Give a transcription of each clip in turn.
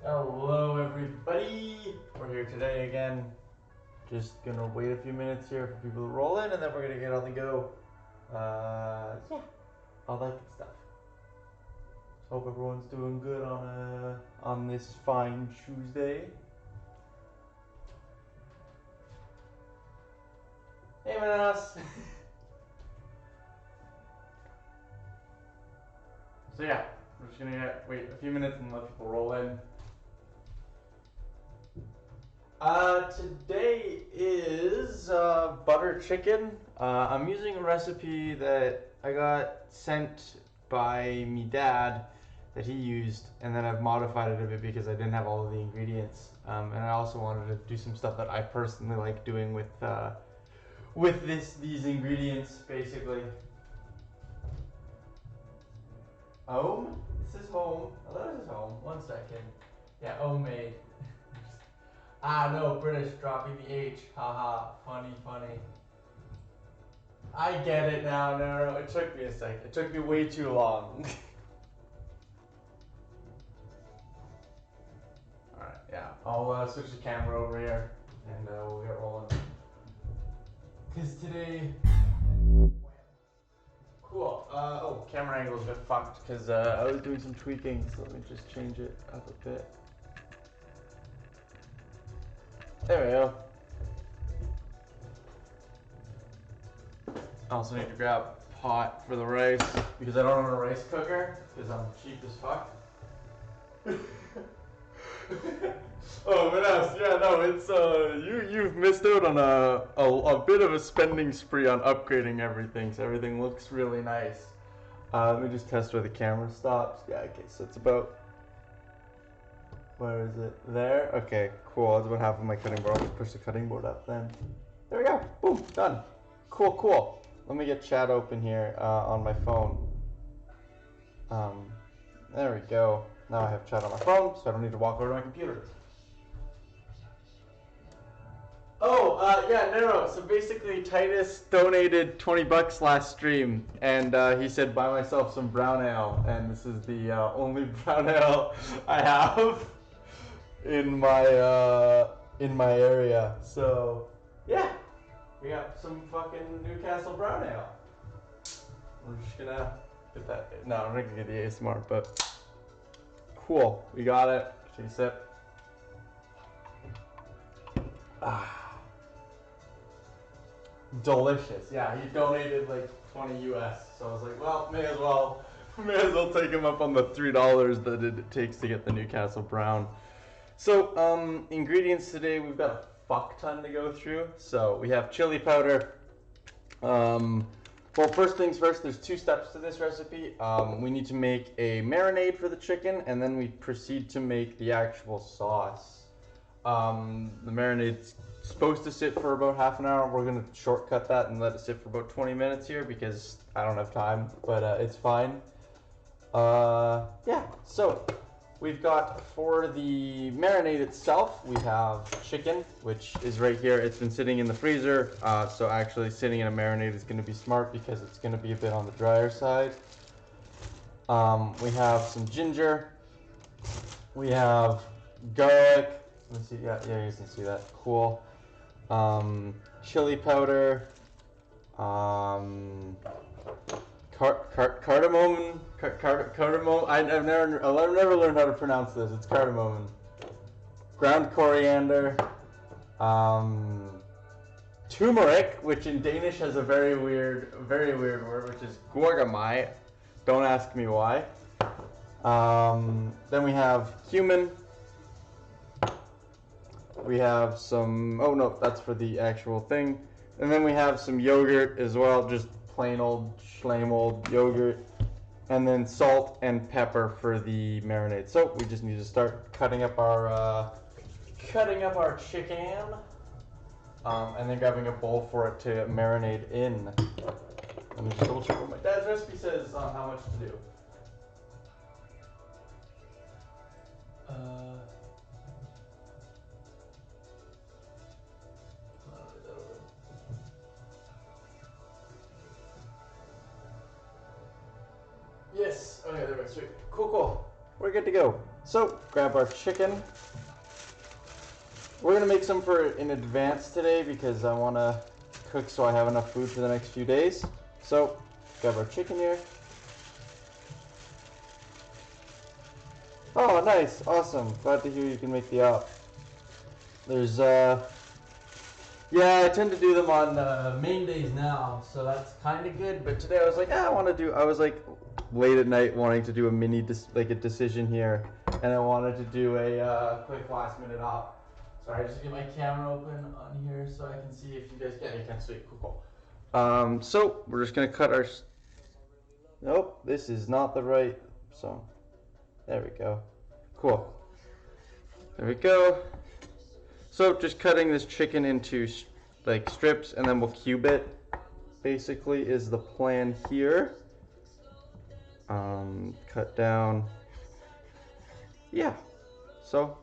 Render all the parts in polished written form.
Hello everybody! We're here today again. Just gonna wait a few minutes here for people to roll in and then we're gonna get on the go. Yeah, all that good stuff. So hope everyone's doing good on this fine Tuesday. Hey Manas! So yeah, we're just gonna wait a few minutes and let people roll in. Today is butter chicken. I'm using a recipe that I got sent by me dad that he used, and then I've modified it a bit because I didn't have all of the ingredients. And I also wanted to do some stuff that I personally like doing with these ingredients, basically. Home? This is home. Hello, this is home. 1 second. Yeah, homemade. No, British, dropping the H. Haha, funny. I get it now. No, it took me a second. It took me way too long. Alright, yeah. I'll switch the camera over here and we'll get rolling. Because today. Cool. Camera angle is a bit fucked because I was doing some tweaking, so let me just change it up a bit. There we go. I also need to grab a pot for the rice because I don't have a rice cooker because I'm cheap as fuck. Oh, what else? Yeah, no, it's you've missed out on a bit of a spending spree on upgrading everything, so everything looks really nice. Let me just test where the camera stops. Yeah, okay, so it's about, where is it? There? Okay, cool. That's about half of my cutting board. I'll just push the cutting board up then. There we go. Boom, done. Cool. Let me get chat open here on my phone. There we go. Now I have chat on my phone, so I don't need to walk over to my computer. No. So basically, Titus donated $20 last stream, and he said, "Buy myself some brown ale," and this is the only brown ale I have in my area. So yeah, we got some fucking Newcastle brown ale. We're just gonna get that. No, I'm not gonna get the ASMR, but cool. We got it. Take a sip. Delicious. Yeah, he donated like 20 US. So I was like, well, may as well take him up on the $3 that it takes to get the Newcastle Brown. So, ingredients today, we've got a fuck ton to go through. So we have chili powder. Well, first things first, there's 2 steps to this recipe. We need to make a marinade for the chicken, and then we proceed to make the actual sauce. The marinade's supposed to sit for about half an hour. We're gonna shortcut that and let it sit for about 20 minutes here because I don't have time, but it's fine. Yeah, so we've got, for the marinade itself, we have chicken, which is right here. It's been sitting in the freezer, so actually sitting in a marinade is gonna be smart because it's gonna be a bit on the drier side. We have some ginger. We have garlic. Let me see. Yeah, you can see that. Cool. Chili powder. Cardamom. Cardamom. I've never learned how to pronounce this. It's cardamom. Ground coriander. Turmeric, which in Danish has a very weird word, which is gorgamai. Don't ask me why. Then we have cumin. We have some, oh no, that's for the actual thing. And then we have some yogurt as well, just plain old, schlame old yogurt. And then salt and pepper for the marinade. So we just need to start cutting up our chicken. And then grabbing a bowl for it to marinate in. Let me just double check what my dad's recipe says on how much to do. Yes. Okay, there we go. Sweet. Cool. We're good to go. So grab our chicken. We're gonna make some in advance today because I want to cook so I have enough food for the next few days. So grab our chicken here. Oh, nice, awesome. Glad to hear you can make the op. There's yeah, I tend to do them on main days now, so that's kind of good. But today I was like, I was like late at night wanting to do a a decision here, and I wanted to do a quick last minute op. Sorry, just get my camera open on here so I can see if you guys can. You can't see. Cool. So we're just gonna cut our. Nope, this is not the right song. There we go. Cool. There we go. So just cutting this chicken into like strips and then we'll cube it, basically, is the plan here. Cut down. Yeah. So,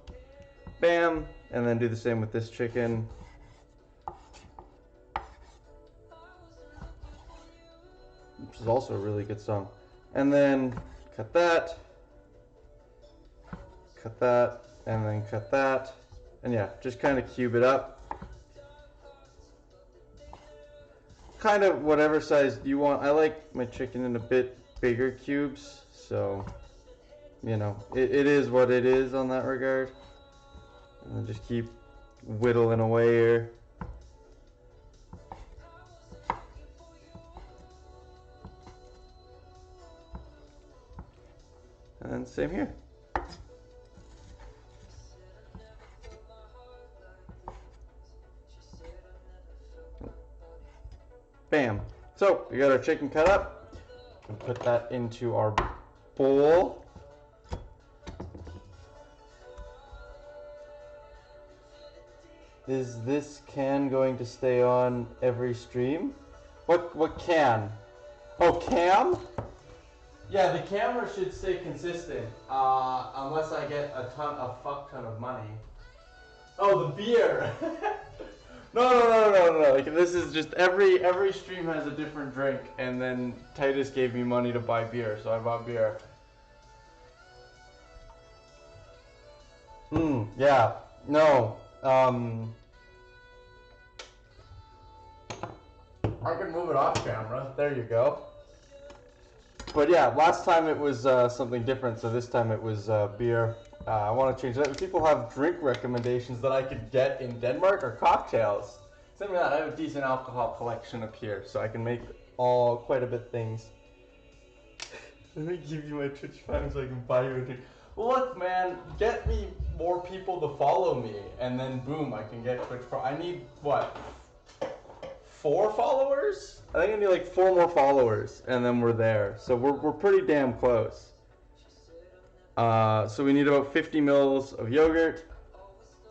bam. And then do the same with this chicken. Which is also a really good song. And then cut that. Cut that. And then cut that. And yeah, just kind of cube it up. Kind of whatever size you want. I like my chicken in a bit bigger cubes, so you know, it is what it is on that regard. And then just keep whittling away here. And same here. Bam. So we got our chicken cut up. We'll put that into our bowl. Is this can going to stay on every stream? What can? Oh, cam? Yeah, the camera should stay consistent, unless I get a fuck ton of money. Oh, the beer. No. Like, this is just every stream has a different drink, and then Titus gave me money to buy beer, so I bought beer. Yeah. No. I can move it off camera. There you go. But yeah, last time it was something different, so this time it was beer. I want to change that. If people have drink recommendations that I could get in Denmark or cocktails, send me that. I have a decent alcohol collection up here, so I can make quite a bit things. Let me give you my Twitch Prime so I can buy you a drink. Well, look, man, get me more people to follow me, and then boom, I can get Twitch Prime. I need what? 4 followers? I think I need like 4 more followers, and then we're there. So we're pretty damn close. So we need about 50 mils of yogurt.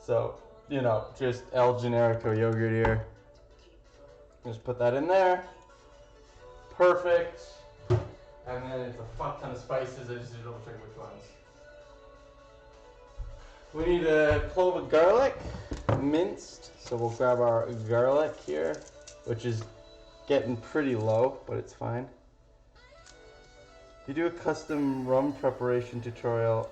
So, you know, just El Generico yogurt here. Just put that in there. Perfect. And then it's a fuck ton of spices. I just need to double check which ones. We need a clove of garlic, minced. So we'll grab our garlic here, which is getting pretty low, but it's fine. You do a custom rum preparation tutorial,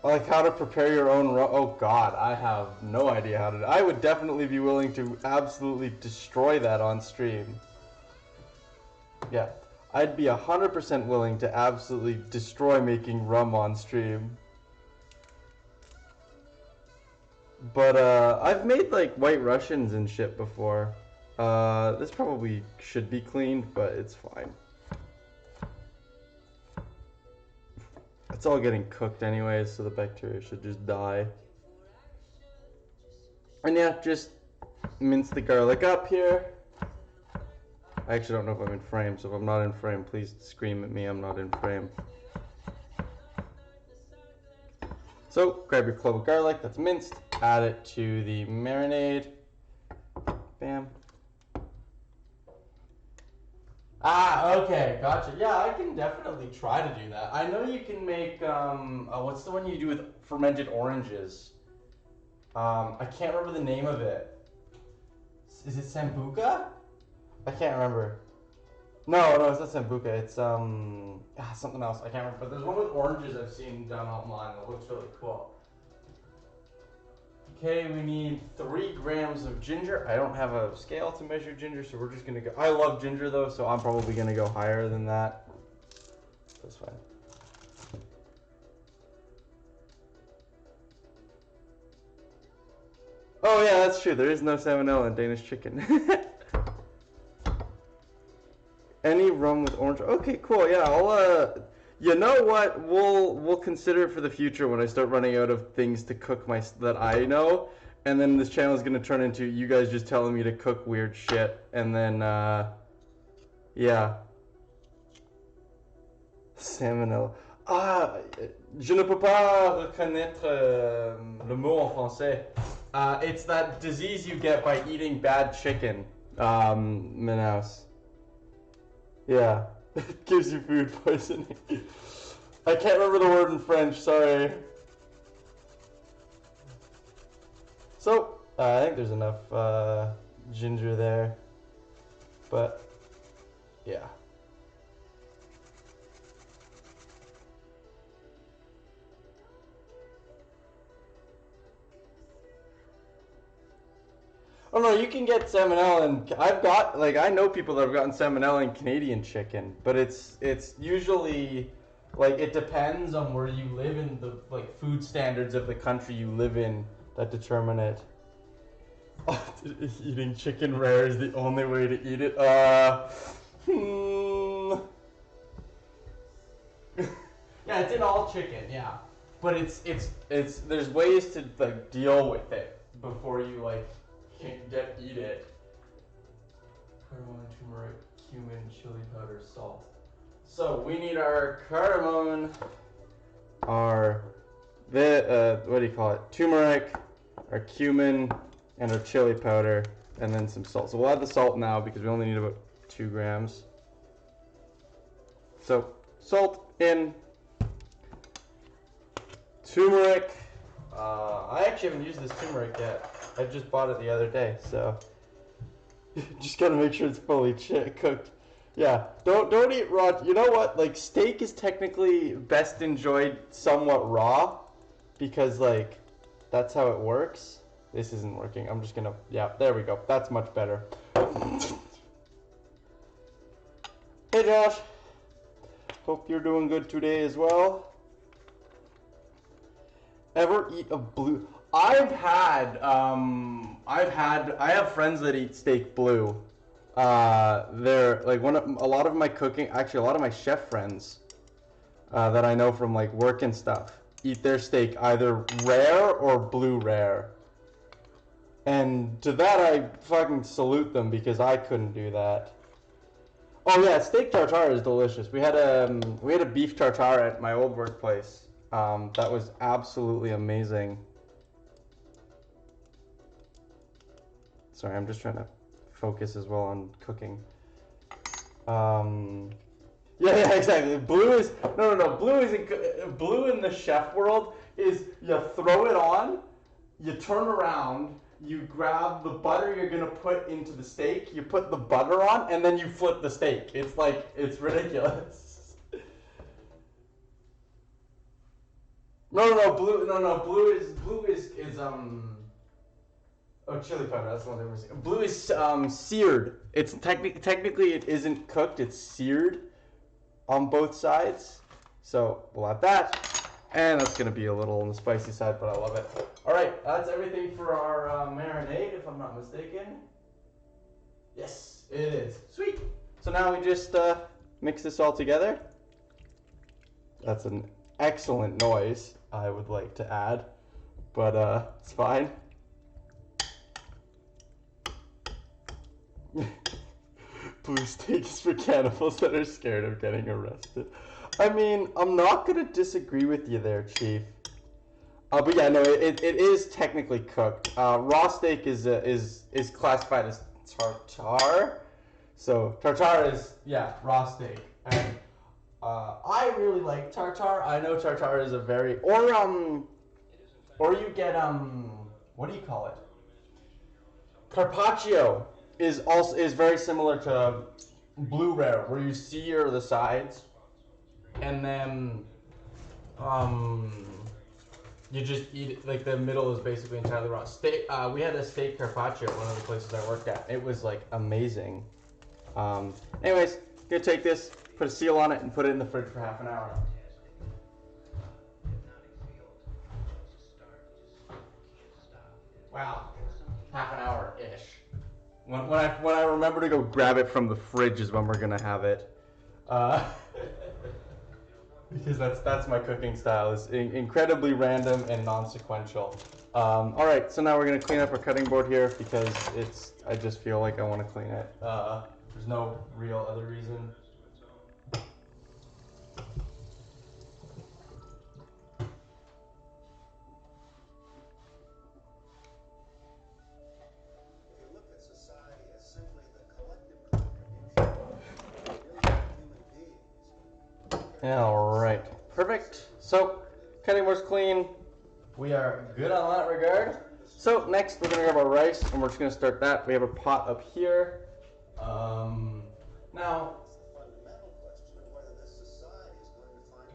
like how to prepare your own rum. Oh god, I have no idea how to. I would definitely be willing to absolutely destroy that on stream. Yeah, I'd be 100% willing to absolutely destroy making rum on stream. But I've made like White Russians and shit before. This probably should be cleaned, but it's fine. It's all getting cooked anyways, so the bacteria should just die. And yeah, just mince the garlic up here. I actually don't know if I'm in frame, so if I'm not in frame, please scream at me I'm not in frame. So, grab your clove of garlic that's minced, add it to the marinade. Bam. Ah, okay, gotcha. Yeah, I can definitely try to do that. I know you can make, what's the one you do with fermented oranges? I can't remember the name of it. Is it Sambuca? I can't remember. No, it's not Sambuca. It's something else. I can't remember. But there's one with oranges I've seen done online that looks really cool. Okay, we need 3 grams of ginger. I don't have a scale to measure ginger, so we're just gonna go. I love ginger though, so I'm probably gonna go higher than that. That's fine. Oh yeah, that's true. There is no salmonella in Danish chicken. Any rum with orange? Okay, cool. Yeah, I'll. You know what? We'll consider it for the future when I start running out of things to cook that I know, and then this channel is gonna turn into you guys just telling me to cook weird shit, and then yeah. Salmonella. Ah, je ne peux pas reconnaître le mot en français. It's that disease you get by eating bad chicken. Manaus. Yeah, it gives you food poisoning. I can't remember the word in French, sorry. So, I think there's enough ginger there. But, yeah. Oh no, you can get salmonella, and I know people that have gotten salmonella in Canadian chicken, but it's usually it depends on where you live in the food standards of the country you live in that determine it. Eating chicken rare is the only way to eat it. Yeah, it's in all chicken, yeah, but it's there's ways to deal with it before you can't eat it. Cardamom, turmeric, cumin, chili powder, salt. So we need our cardamom, what do you call it? Turmeric, our cumin, and our chili powder, and then some salt. So we'll add the salt now because we only need about 2 grams. So salt in. Turmeric. I actually haven't used this turmeric yet. I just bought it the other day, so just gotta make sure it's fully cooked. Yeah, don't eat raw. You know what? Steak is technically best enjoyed somewhat raw, because that's how it works. This isn't working. I'm just gonna. Yeah, there we go. That's much better. Hey Josh. Hope you're doing good today as well. Ever eat a blue? I have friends that eat steak blue. They're a lot of my chef friends that I know from work and stuff eat their steak either rare or blue rare. And to that I fucking salute them because I couldn't do that. Oh yeah, steak tartare is delicious. We had a beef tartare at my old workplace. That was absolutely amazing. Sorry, I'm just trying to focus as well on cooking. Yeah, exactly. Blue is no. Blue in the chef world is you throw it on, you turn around, you grab the butter you're gonna put into the steak, you put the butter on, and then you flip the steak. It's ridiculous. No, blue is oh, chili powder. That's the one they were saying. Blue is seared. It's technically it isn't cooked. It's seared on both sides. So we'll add that, and that's gonna be a little on the spicy side, but I love it. All right, that's everything for our marinade, if I'm not mistaken. Yes, it is. Sweet. So now we just mix this all together. That's an excellent noise, I would like to add, but it's fine. Blue steak is for cannibals that are scared of getting arrested. I mean, I'm not gonna disagree with you there, Chief. But yeah, no, it is technically cooked. Raw steak is classified as tartare. So tartare is raw steak, and I really like tartare. I know tartare is a very or you get what do you call it? Carpaccio is very similar to blue rare, where you sear the sides, and then you just eat it. Like the middle is basically entirely raw. Steak. We had a steak carpaccio at one of the places I worked at. It was like amazing. Anyways, gonna take this, put a seal on it, and put it in the fridge for half an hour. Wow, half an hour ish. When I remember to go grab it from the fridge is when we're gonna have it. Because that's my cooking style. It's incredibly random and non-sequential. All right, so now we're gonna clean up our cutting board here because I just feel like I want to clean it. There's no real other reason. All right, perfect. So, cutting board's clean. We are good on that regard. So next, we're gonna grab our rice, and we're just gonna start that. We have a pot up here. Now,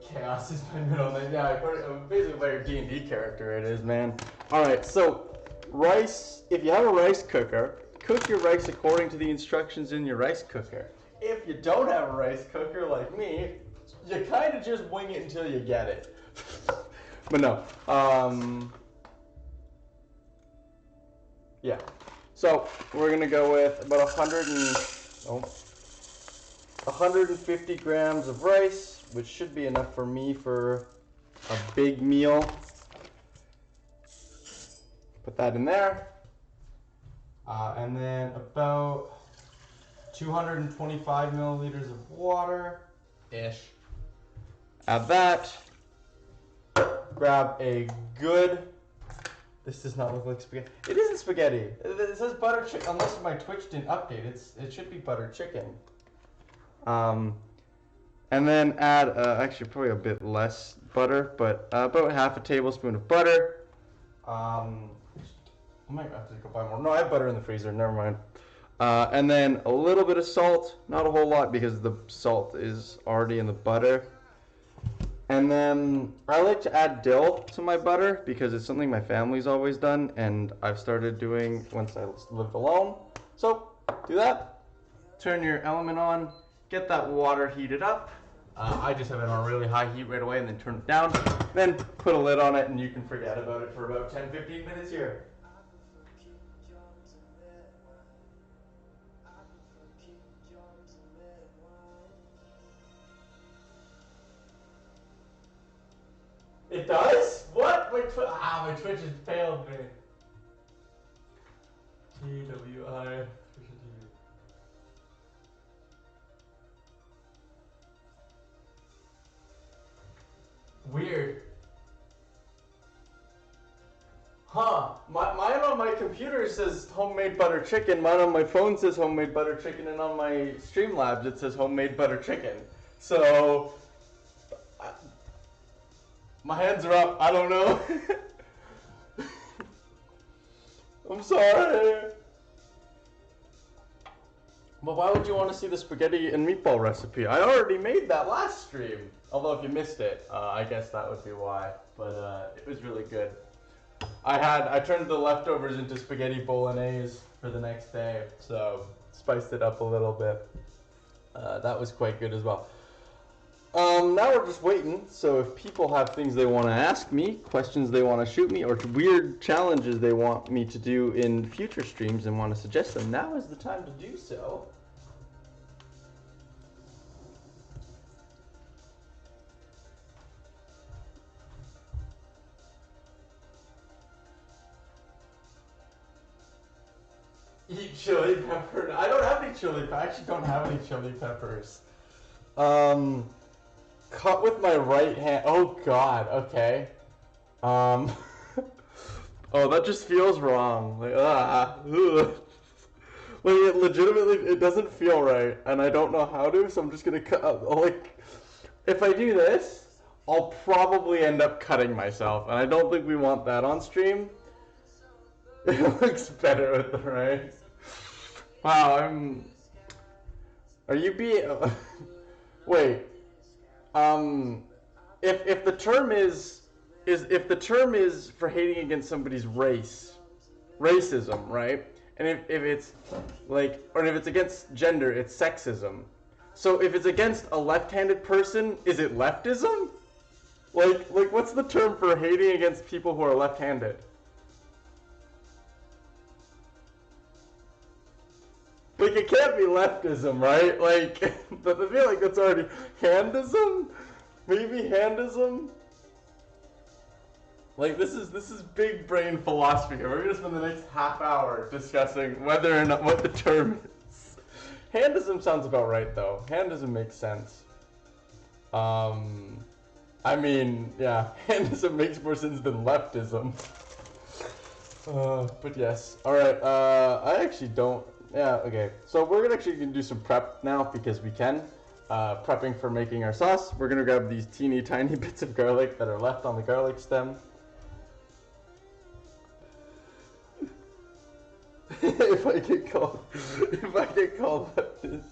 chaos is my middle name. Yeah, basically by your D&D character it is, man. All right, so rice. If you have a rice cooker, cook your rice according to the instructions in your rice cooker. If you don't have a rice cooker like me, you kind of just wing it until you get it. But no. Yeah. So we're gonna go with about 150 grams of rice, which should be enough for me for a big meal. Put that in there. And then about 225 milliliters of water-ish. Add that. Grab a good... This does not look like spaghetti. It isn't spaghetti. It says butter chicken. Unless my Twitch didn't update, it should be butter chicken. And then add, actually probably a bit less butter, but about half a tablespoon of butter. I might have to go buy more. No, I have butter in the freezer. Never mind. And then a little bit of salt. Not a whole lot because the salt is already in the butter. And then I like to add dill to my butter because it's something my family's always done and I've started doing once I lived alone. So do that. Turn your element on. Get that water heated up. I just have it on a really high heat right away and then turn it down. Then put a lid on it and you can forget about it for about 10-15 minutes here. It does? What? My Twitch has failed me. TWI. Weird. Huh. Mine on my computer says homemade butter chicken. Mine on my phone says homemade butter chicken. And on my Streamlabs it says homemade butter chicken. So... my hands are up. I don't know. I'm sorry. But why would you want to see the spaghetti and meatball recipe? I already made that last stream. Although if you missed it, I guess that would be why. But it was really good. I turned the leftovers into spaghetti bolognese for the next day. So spiced it up a little bit. That was quite good as well. Now we're just waiting, so if people have things they want to ask me, questions they want to shoot me, or weird challenges they want me to do in future streams and want to suggest them, now is the time to do so. Eat chili pepper. I don't have any chili peppers. I actually don't have any chili peppers. Cut with my right hand. Oh god, okay. Oh, that just feels wrong. Like, like it legitimately, it doesn't feel right, and I don't know how to, so I'm just gonna cut. Like, if I do this, I'll probably end up cutting myself, and I don't think we want that on stream. It looks better with the right. Wow, Are you being? Wait. If the term is if the term is for hating against somebody's race, racism, right? And if it's like, or if it's against gender, it's sexism. So if it's against a left-handed person, is it leftism? Like what's the term for hating against people who are left-handed? Like, it can't be leftism, right? Like, I feel like that's already handism? Maybe handism? Like, this is big brain philosophy. We're gonna spend the next half hour discussing whether or not what the term is. Handism sounds about right, though. Handism makes sense. I mean, yeah, handism makes more sense than leftism. But yes. Alright, I actually don't. Yeah, okay. So we're gonna do some prep now because we can. Prepping for making our sauce. We're gonna grab these teeny tiny bits of garlic that are left on the garlic stem. if I get called leftist,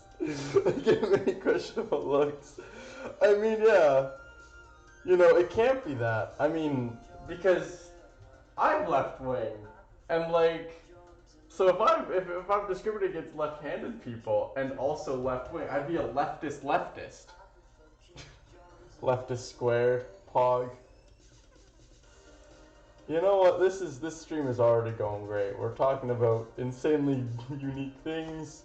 I get many questionable looks. I mean, yeah. You know, it can't be that. I mean, because I'm left wing, and like, so if I'm discriminating against left-handed people and also left wing, I'd be a leftist. Leftist squared, pog. You know what? This stream is already going great. We're talking about insanely unique things.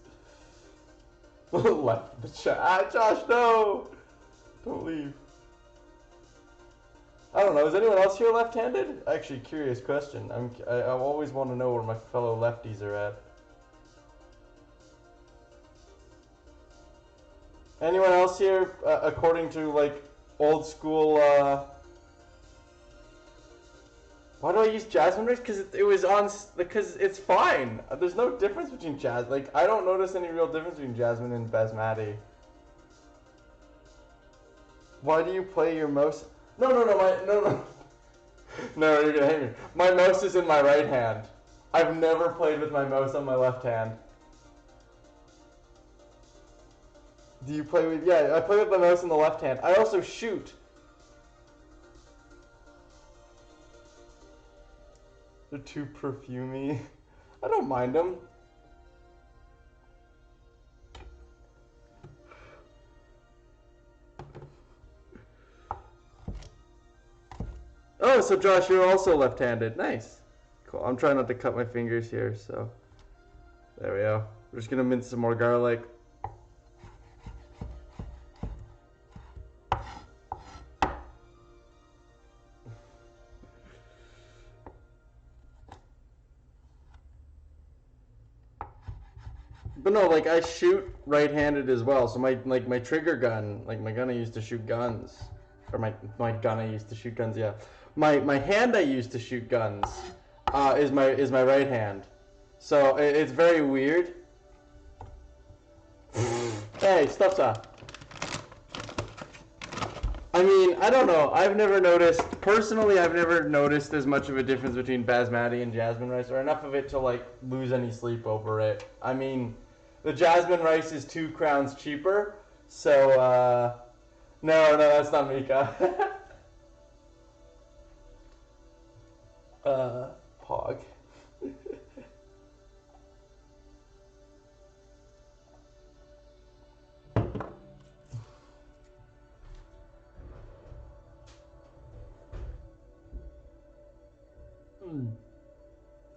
Left the chat. Ah, Josh, no! Don't leave. I don't know. Is anyone else here left-handed? Actually, curious question. I always want to know where my fellow lefties are at. Anyone else here, according to like old school? Why do I use jasmine rice? Because it was on. Because it's fine. There's no difference between jasmine. Like, I don't notice any real difference between jasmine and basmati. Why do you play your mouse? No, no, you're gonna hate me. My mouse is in my right hand. I've never played with my mouse on my left hand. Do you play with? Yeah, I play with my mouse in the left hand. I also shoot. They're too perfumey. I don't mind them. Oh, so Josh, you're also left-handed. Nice. Cool. I'm trying not to cut my fingers here, so. There we go. We're just gonna mince some more garlic. But no, like, I shoot right-handed as well. So my trigger gun, like my gun I used to shoot guns, or my gun I used to shoot guns. Yeah, my hand I used to shoot guns is my right hand. So it's very weird. Hey, stop that. I mean, I don't know. I've never noticed as much of a difference between basmati and jasmine rice, or enough of it to like lose any sleep over it. I mean, the jasmine rice is 2 crowns cheaper, so no, that's not Mika. Pog.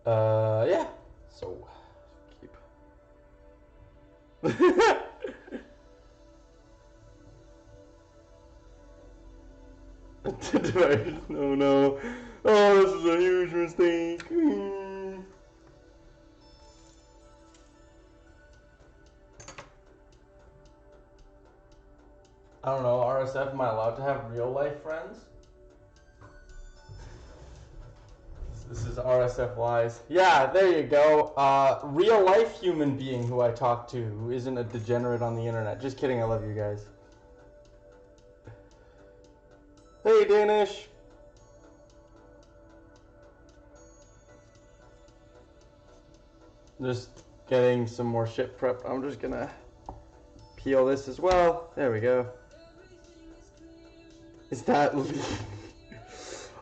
Yeah. So, keep. Device. No. Oh, this is a huge mistake. I don't know, RSF, am I allowed to have real life friends? This is RSF Lies. Yeah, there you go. Real life human being who I talk to, who isn't a degenerate on the internet. Just kidding, I love you guys. Hey, Danish. Just getting some more shit prepped. I'm just gonna peel this as well. There we go. Is that?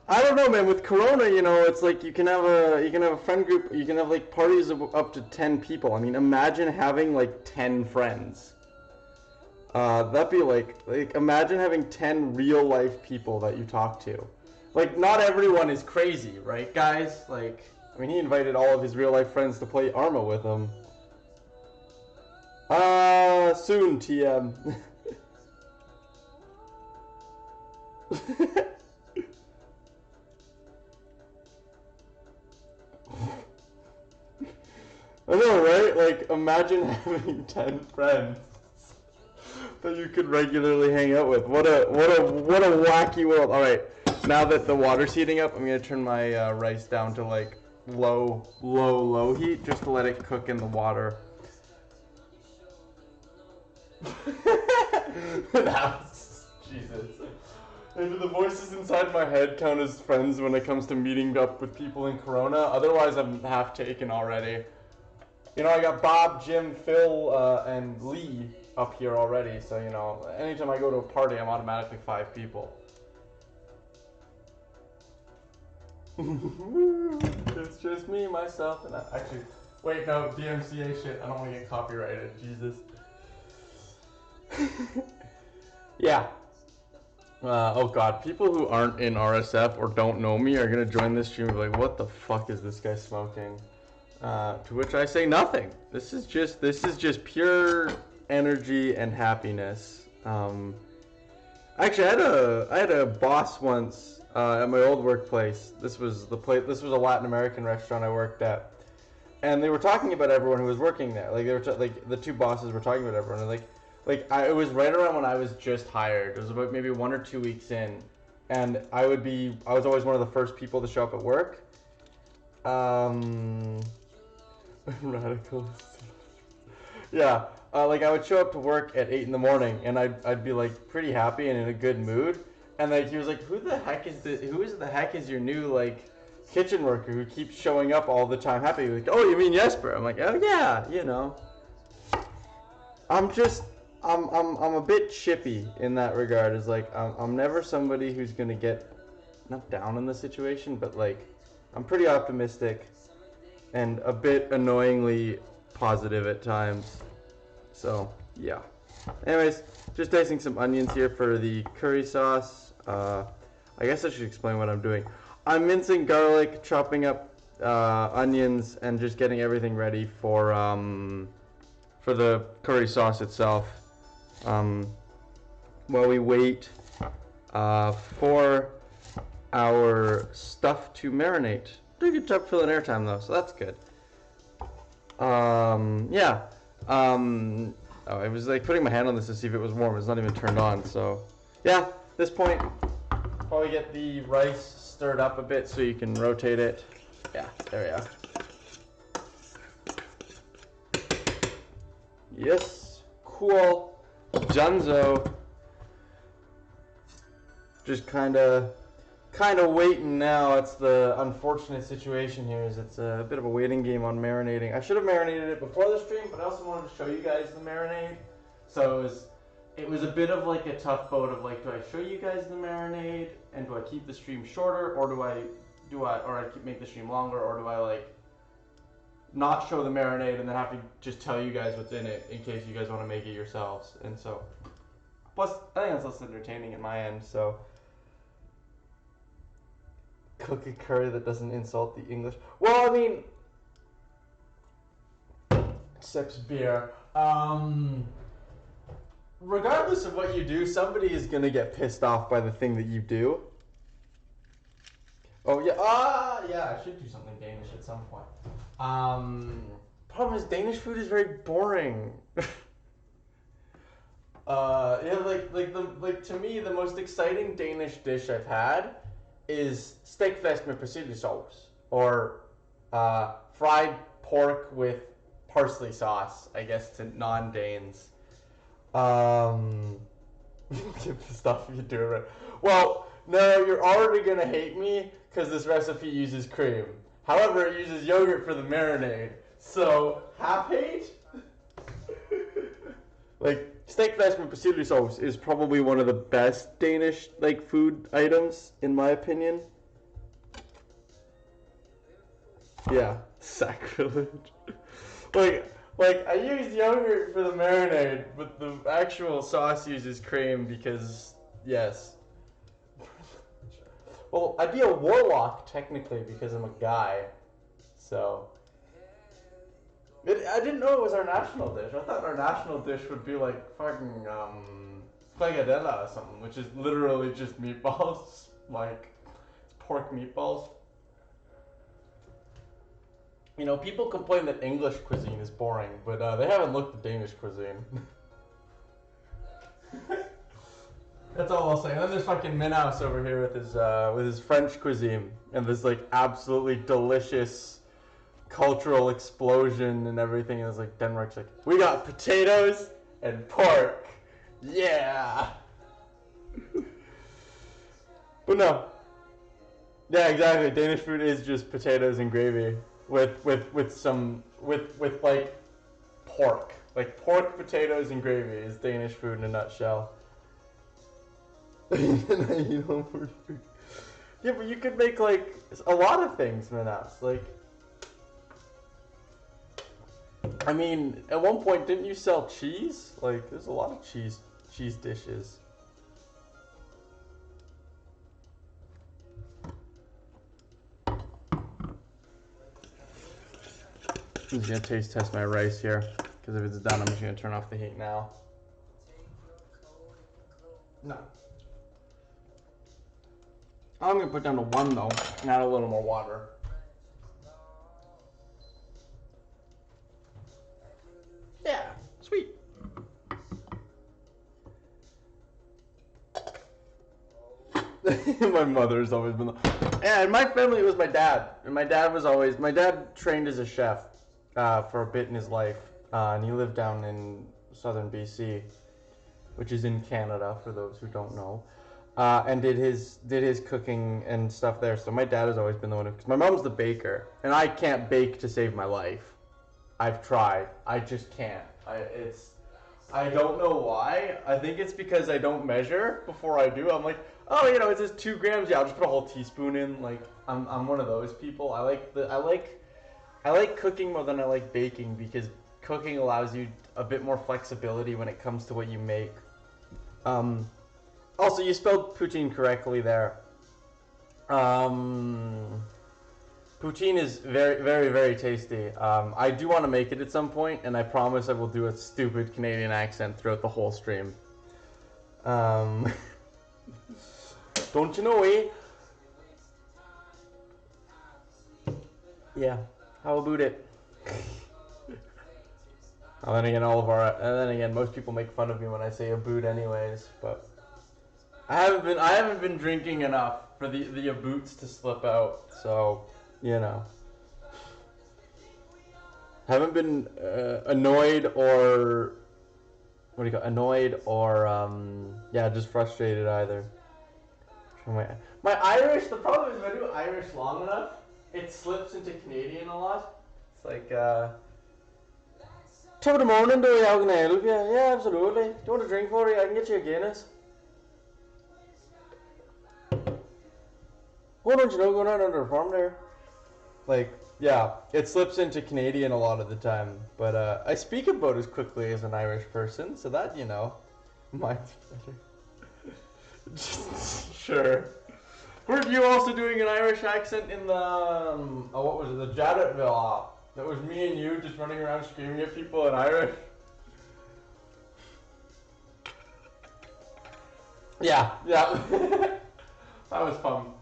I don't know, man. With Corona, you know, it's like you can have a friend group. You can have like parties of up to 10 people. I mean, imagine having like 10 friends. That'd be like imagine having 10 real life people that you talk to. Like, not everyone is crazy, right, guys? Like, I mean, he invited all of his real life friends to play Arma with him. Soon, TM. I know, right? Like, imagine having 10 friends that you could regularly hang out with. What a wacky world. All right, now that the water's heating up, I'm gonna turn my rice down to like low heat, just to let it cook in the water. Jesus. And do the voices inside my head count as friends when it comes to meeting up with people in Corona? Otherwise, I'm half taken already. You know, I got Bob, Jim, Phil, and Lee up here already, so, you know, anytime I go to a party, I'm automatically 5 people. It's just me, myself, and I. Actually, wait, no, DMCA shit, I don't want to get copyrighted, Jesus. Yeah. Oh god, people who aren't in RSF or don't know me are gonna join this stream and be like, what the fuck is this guy smoking? To which I say nothing. This is just pure energy and happiness. Actually, I had a boss once at my old workplace. This was a Latin American restaurant I worked at, and they were talking about everyone who was working there. Like they were like the two bosses were talking about everyone. And it was right around when I was just hired. It was about maybe 1 or 2 weeks in, and I was always one of the first people to show up at work. Radicals. Yeah, like I would show up to work at 8 in the morning, and I'd be like pretty happy and in a good mood, and like he was like, who the heck is your new like kitchen worker who keeps showing up all the time happy? Like, oh, you mean Jesper? I'm like, oh yeah, you know. I'm a bit chippy in that regard. It's like I'm never somebody who's gonna get not down in the situation, but like I'm pretty optimistic and a bit annoyingly positive at times. So yeah. Anyways, just dicing some onions here for the curry sauce. I guess I should explain what I'm doing. I'm mincing garlic, chopping up onions, and just getting everything ready for the curry sauce itself. While we wait for our stuff to marinate. Did a good job filling airtime though, so that's good. Yeah. Oh, I was like putting my hand on this to see if it was warm. It's not even turned on, so yeah. At this point, probably get the rice stirred up a bit so you can rotate it. Yeah, there we are. Yes, cool. Dunzo. Just kind of waiting now. It's the unfortunate situation here is it's a bit of a waiting game on marinating. I should have marinated it before the stream, but I also wanted to show you guys the marinade. So it was a bit of like a tough boat of like, do I show you guys the marinade and do I keep the stream shorter, or do I make the stream longer, or do I like not show the marinade and then have to just tell you guys what's in it in case you guys want to make it yourselves. And so plus I think that's less entertaining at my end. So cook a curry that doesn't insult the English. Well, I mean, sips beer. Regardless of what you do, somebody is gonna get pissed off by the thing that you do. Oh yeah, yeah. I should do something Danish at some point. Problem is Danish food is very boring. Yeah, like to me, the most exciting Danish dish I've had is stegflæsk med persillesauce, or fried pork with parsley sauce, I guess, to non-Danes. Get pissed off if you do it. Well, no, you're already gonna hate me because this recipe uses cream. However, it uses yogurt for the marinade. So, half hate? Like, Steakfast with persille sauce is probably one of the best Danish like food items in my opinion. Yeah, sacrilege. like I used yogurt for the marinade, but the actual sauce uses cream because yes. Well, I'd be a warlock technically because I'm a guy, so. I didn't know it was our national dish. I thought our national dish would be like fucking squagliatella or something, which is literally just meatballs, like pork meatballs. You know, people complain that English cuisine is boring, but they haven't looked at Danish cuisine. That's all I'll say. And then there's fucking Minhouse over here with his French cuisine and this like absolutely delicious cultural explosion and everything. And it's like Denmark's like, we got potatoes and pork, yeah. But no, yeah, exactly. Danish food is just potatoes and gravy with like pork. Like pork, potatoes, and gravy is Danish food in a nutshell. Yeah, but you could make like a lot of things, Manas. Like, I mean, at one point, didn't you sell cheese? Like, there's a lot of cheese dishes. I'm just gonna taste test my rice here, because if it's done, I'm just gonna turn off the heat now. No. I'm gonna put down to 1 though, and add a little more water. Yeah, sweet. My mother's always been yeah, in my family it was my dad. And my dad trained as a chef for a bit in his life. And he lived down in southern BC, which is in Canada for those who don't know. And did his cooking and stuff there. So my dad has always been the one because my mom's the baker, and I can't bake to save my life. I've tried. I just can't. I don't know why. I think it's because I don't measure before I do. I'm like, oh, you know, it says 2 grams. Yeah, I'll just put a whole teaspoon in. Like, I'm one of those people. I like cooking more than I like baking because cooking allows you a bit more flexibility when it comes to what you make. Also, you spelled poutine correctly there. Poutine is very, very, very tasty. I do want to make it at some point, and I promise I will do a stupid Canadian accent throughout the whole stream. Don't you know, eh? Yeah. How about it? And then again, most people make fun of me when I say a boot, anyways. But I haven't been drinking enough for the boots to slip out. So. You know, haven't been annoyed or yeah, just frustrated either. My Irish, the problem is if I do Irish long enough, it slips into Canadian a lot. It's like top of the morning, do how can I help you? Yeah, absolutely. Do you want a drink for you? I can get you a Guinness. Why don't you know going out under the farm there? Like, yeah, it slips into Canadian a lot of the time, but I speak about as quickly as an Irish person, so that, you know, mine's better. Sure. Weren't you also doing an Irish accent in the, what was it, the Jaddetville op? That was me and you just running around screaming at people in Irish? Yeah. That was fun.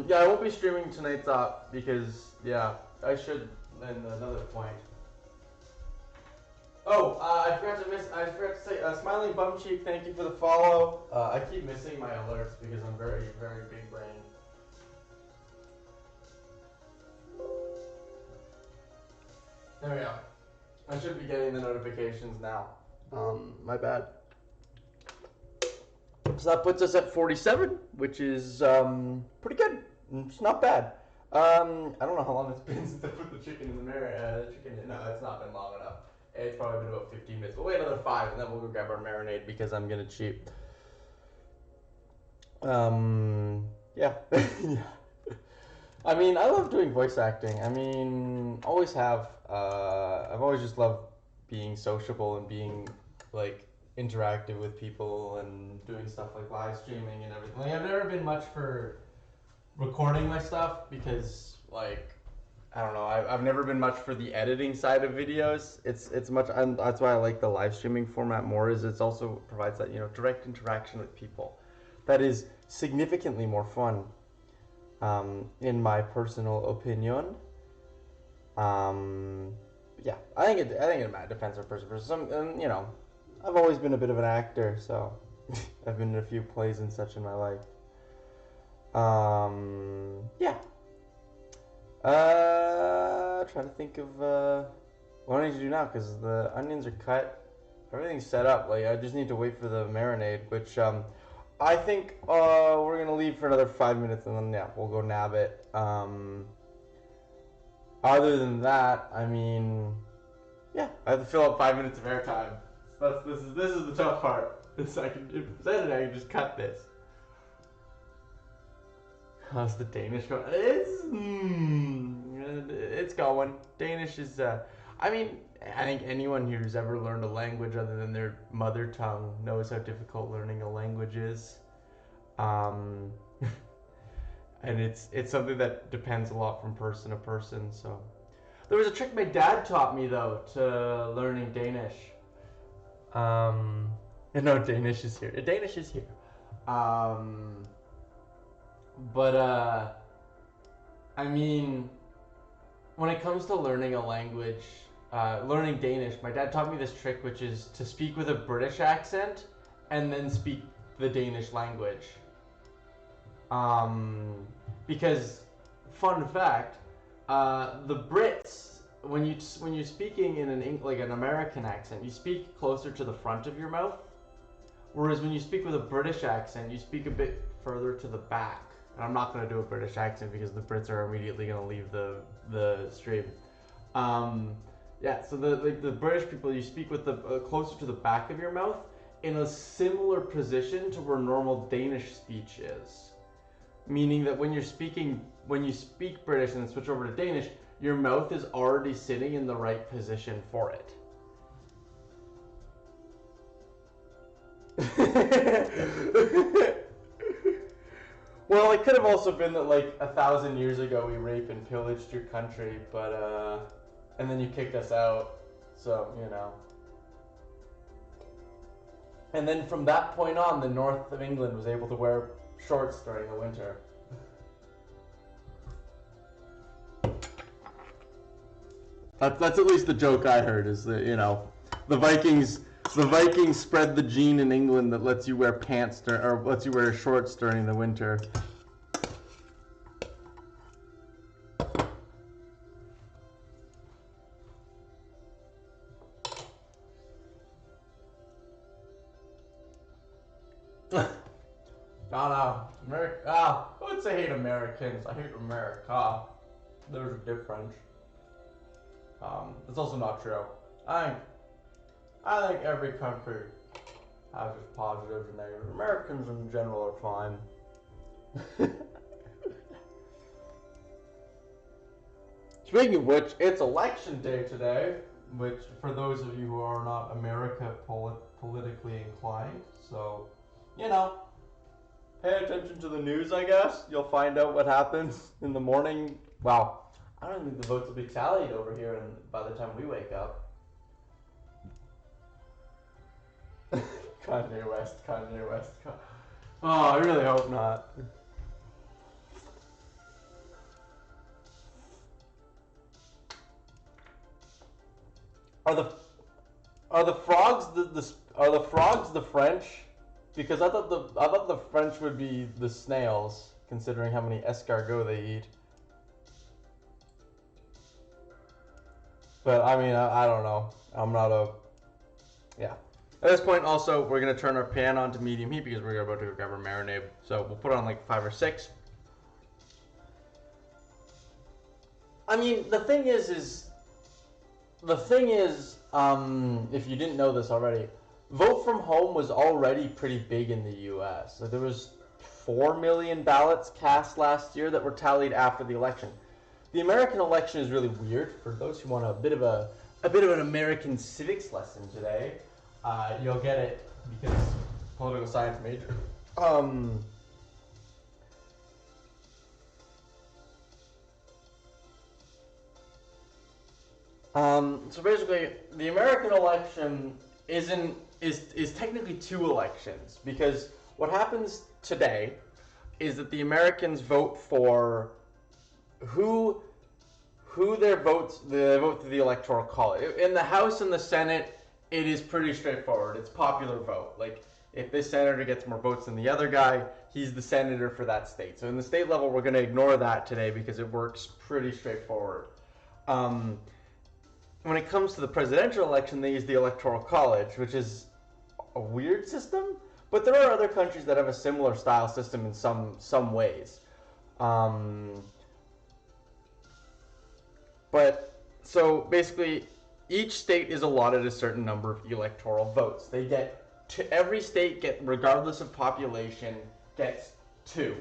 Yeah, I won't be streaming tonight's op because, yeah, I should, and another point. Oh, I forgot to say, Smiling Bum Cheek, thank you for the follow. I keep missing my alerts because I'm very, very big brain. There we go. I should be getting the notifications now. My bad. So that puts us at 47, which is pretty good. It's not bad. I don't know how long it's been since I put the chicken in the mirror. No, it's not been long enough. It's probably been about 15 minutes. We'll wait another 5 and then we'll go grab our marinade because I'm gonna cheat. Yeah. Yeah. I mean, I love doing voice acting. I mean, always have. I've always just loved being sociable and being like interactive with people and doing stuff like live streaming and everything. Like, I've never been much for recording my stuff because, like, I don't know. I've never been much for the editing side of videos. It's much. That's why I like the live streaming format more. Is it's also provides that direct interaction with people. That is significantly more fun. In my personal opinion. Yeah, I think it depends on person. I've always been a bit of an actor, so I've been in a few plays and such in my life. Yeah. Trying to think of what I need to do now because the onions are cut, everything's set up. Like I just need to wait for the marinade, which I think we're gonna leave for another 5 minutes and then we'll go nab it. Other than that, I mean, yeah, I have to fill up 5 minutes of airtime. This is the tough part. If I can just cut this. How's the Danish going? It's going. Danish is. I mean, I think anyone who's ever learned a language other than their mother tongue knows how difficult learning a language is. And it's something that depends a lot from person to person. So, there was a trick my dad taught me though to learning Danish. No, Danish is here. Danish is here. But I mean, when it comes to learning a language, learning Danish, my dad taught me this trick, which is to speak with a British accent and then speak the Danish language. Because, fun fact, the Brits, when you're speaking in an American accent, you speak closer to the front of your mouth, whereas when you speak with a British accent, you speak a bit further to the back. And I'm not going to do a British accent because the Brits are immediately going to leave the stream. Yeah, so the British people, you speak with the closer to the back of your mouth in a similar position to where normal Danish speech is. Meaning that when you speak British and then switch over to Danish, your mouth is already sitting in the right position for it. Well, it could have also been that like 1,000 years ago we raped and pillaged your country, but and then you kicked us out, so And then from that point on, the north of England was able to wear shorts during the winter. That's at least the joke I heard, is that the Vikings spread the gene in England that lets you wear pants or lets you wear shorts during the winter. No, America. I would say hate Americans. I hate America. There's a difference. It's also not true. I think every country has its positives and negatives. Americans in general are fine. Speaking of which, it's election day today, which for those of you who are not politically inclined, so, pay attention to the news, I guess. You'll find out what happens in the morning. Wow. I don't think the votes will be tallied over here by the time we wake up. Kanye West. Oh, I really hope not. Are the frogs the French? Because I thought the French would be the snails, considering how many escargot they eat. But I mean, I don't know. I'm not yeah. At this point, also, we're gonna turn our pan on to medium heat because we're about to grab our marinade. So we'll put on like 5 or 6. I mean, the thing is, if you didn't know this already, vote from home was already pretty big in the U.S. So there was 4 million ballots cast last year that were tallied after the election. The American election is really weird. For those who want a bit of an American civics lesson today, you'll get it because political science major. So basically, the American election is technically two elections, because what happens today is that the Americans vote for who their votes, they vote through the Electoral College. In the House and the Senate, it is pretty straightforward. It's popular vote. Like, if this senator gets more votes than the other guy, he's the senator for that state. So in the state level, we're going to ignore that today because it works pretty straightforward. When it comes to the presidential election, they use the Electoral College, which is a weird system, but there are other countries that have a similar style system in some ways. But so basically, each state is allotted a certain number of electoral votes. Every state regardless of population, gets 2.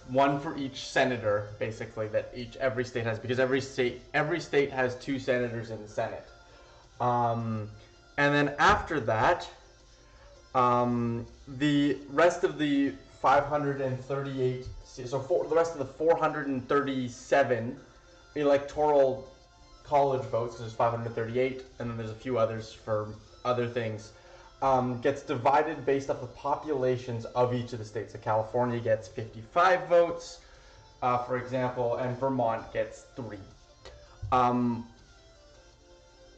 One for each senator, basically, that every state has, because every state has 2 senators in the Senate. And then after that, the rest of the 538, the rest of the 437 electoral college votes, because there's 538, and then there's a few others for other things, gets divided based off the populations of each of the states. So California gets 55 votes, for example, and Vermont gets 3.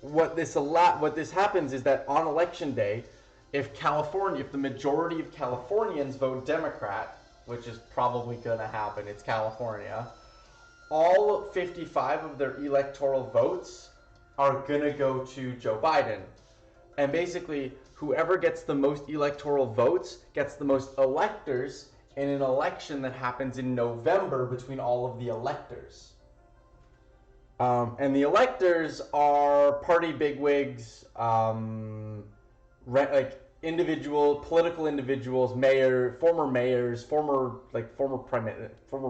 What this happens is that on election day, if the majority of Californians vote Democrat, which is probably going to happen, it's California, all 55 of their electoral votes are going to go to Joe Biden. And basically, whoever gets the most electoral votes gets the most electors in an election that happens in November between all of the electors. And the electors are party bigwigs, political individuals, former mayors, former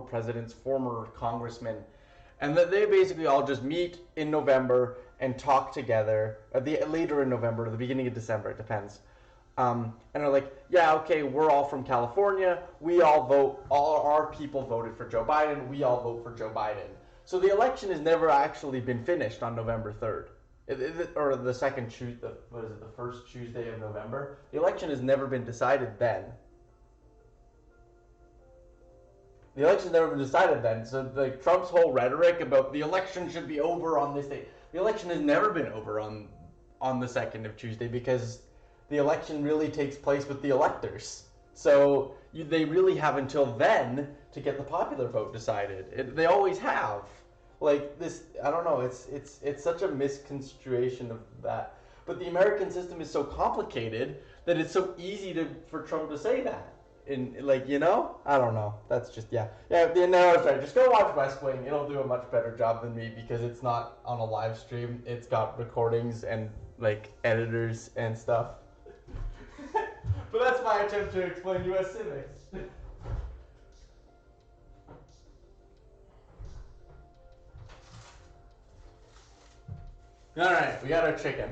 presidents, former congressmen, and that they basically all just meet in November and talk together, later in November or the beginning of December, it depends. And they're like, yeah, okay, we're all from California, we all vote, all our people voted for Joe Biden, we all vote for Joe Biden. So the election has never actually been finished on November 3rd. Or the first Tuesday of November. The election has never been decided then. So Trump's whole rhetoric about the election should be over on this day, the election has never been over on the 2nd of Tuesday, because the election really takes place with the electors. So they really have until then to get the popular vote decided. They always have. Like this, I don't know. It's such a misconstruation of that. But the American system is so complicated that it's so easy for Trump to say that. I don't know. That's just yeah. No, sorry. Just go watch West Wing. It'll do a much better job than me, because it's not on a live stream. It's got recordings and editors and stuff. But that's my attempt to explain U.S. civics. All right, we got our chicken.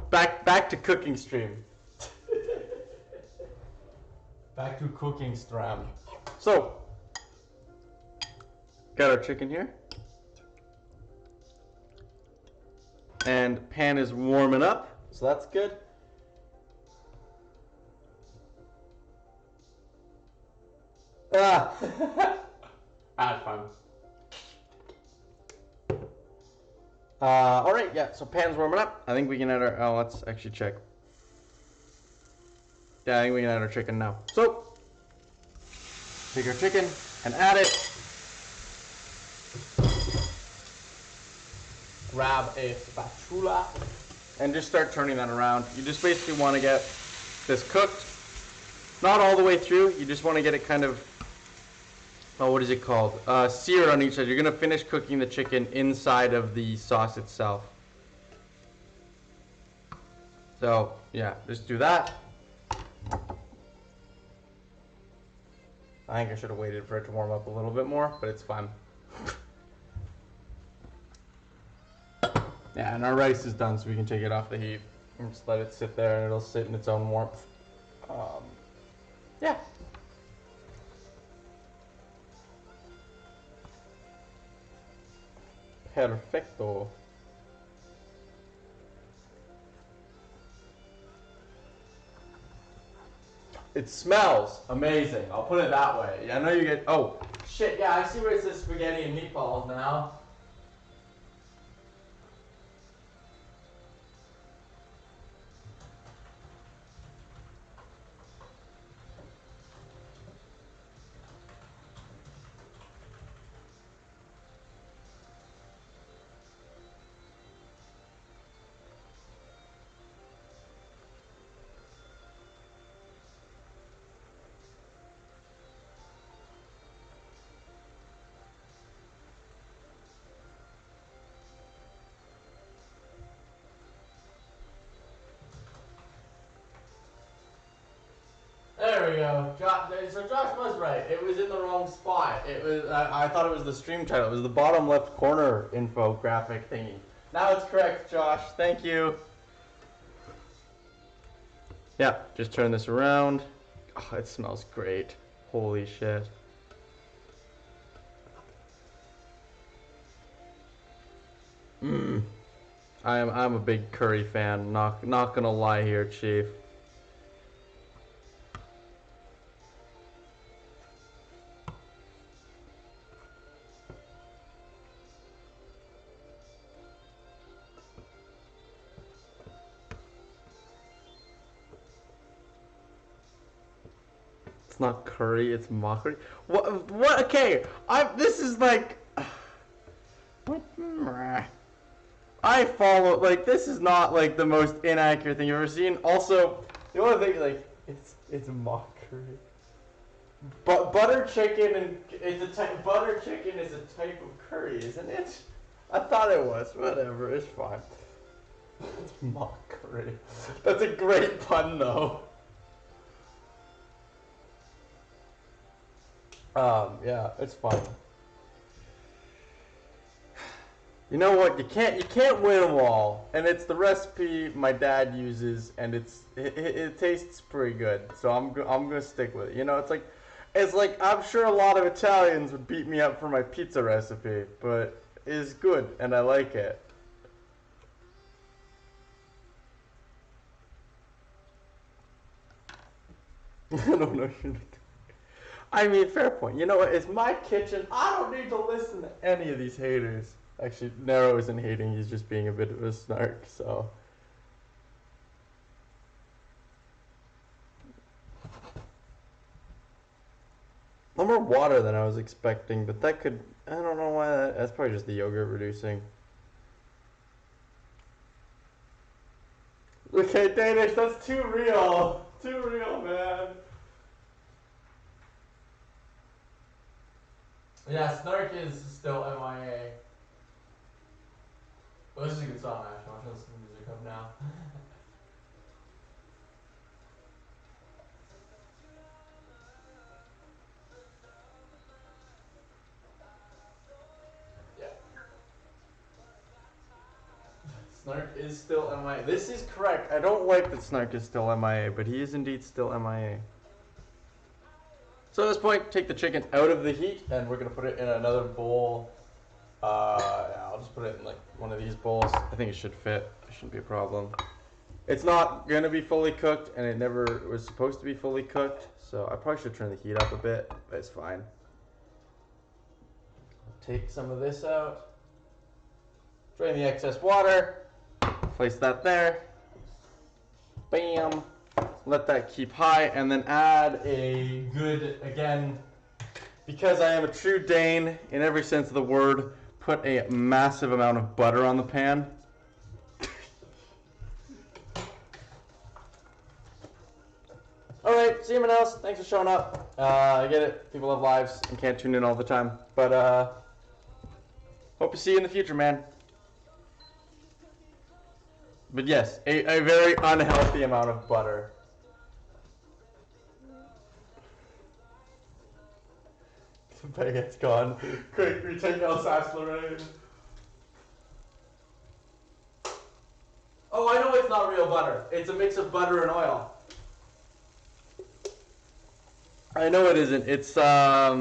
Back to cooking stream. Back to cooking stream. So, got our chicken here. And pan is warming up, so that's good. That's fun. All right, yeah, so pan's warming up. I think we can add let's actually check. Yeah, I think we can add our chicken now. So, take our chicken and add it. Grab a spatula and just start turning that around. You just basically want to get this cooked. Not all the way through, you just want to get it kind of, what is it called? Seared on each side. You're going to finish cooking the chicken inside of the sauce itself. So yeah, just do that. I think I should have waited for it to warm up a little bit more, but it's fine. Yeah, and our rice is done, so we can take it off the heat and just let it sit there, and it'll sit in its own warmth. Yeah. Perfecto. It smells amazing. I'll put it that way. I know you get. Oh, shit. Yeah, I see where it says spaghetti and meatballs now. There we go. So Josh was right. It was in the wrong spot. It was. I thought it was the stream title. It was the bottom left corner infographic thingy. Now it's correct, Josh. Thank you. Yeah, just turn this around. Oh, it smells great. Holy shit. I'm a big curry fan. Not gonna lie here, Chief. It's not curry, it's mockery. What? Okay, this is like. I follow, like, this is not, like, the most inaccurate thing you've ever seen. Also, the only thing, like, it's mockery. But butter chicken butter chicken is a type of curry, isn't it? I thought it was. Whatever, it's fine. It's mockery. That's a great pun, though. Yeah, it's fine. You know what? You can't win them all, and it's the recipe my dad uses, and it tastes pretty good. So I'm gonna stick with it. You know, it's like I'm sure a lot of Italians would beat me up for my pizza recipe, but it's good and I like it. I don't know. I mean, fair point. You know what? It's my kitchen. I don't need to listen to any of these haters. Actually, Nero isn't hating. He's just being a bit of a snark. So. A lot more water than I was expecting, but that could. I don't know why. That's probably just the yogurt reducing. Okay, Danish, that's too real. Too real, man. Yeah, Snark is still MIA. Well, this is a good song, actually. I'm going to listen to the music up now. Yeah. Snark is still MIA. This is correct. I don't like that Snark is still MIA, but he is indeed still MIA. So at this point, take the chicken out of the heat, and we're going to put it in another bowl. I'll just put it in like one of these bowls. I think it should fit. It shouldn't be a problem. It's not going to be fully cooked, and it never was supposed to be fully cooked, so I probably should turn the heat up a bit, but it's fine. I'll take some of this out. Drain the excess water. Place that there. Bam. Let that keep high, and then add a good, again, because I am a true Dane in every sense of the word, put a massive amount of butter on the pan. Alright, see you, else. Thanks for showing up. I get it. People have lives and can't tune in all the time. But, hope to see you in the future, man. But yes, a very unhealthy amount of butter. The baguette's gone. Quick, retake Alsace Lorraine. Oh, I know it's not real butter. It's a mix of butter and oil. I know it isn't. It's a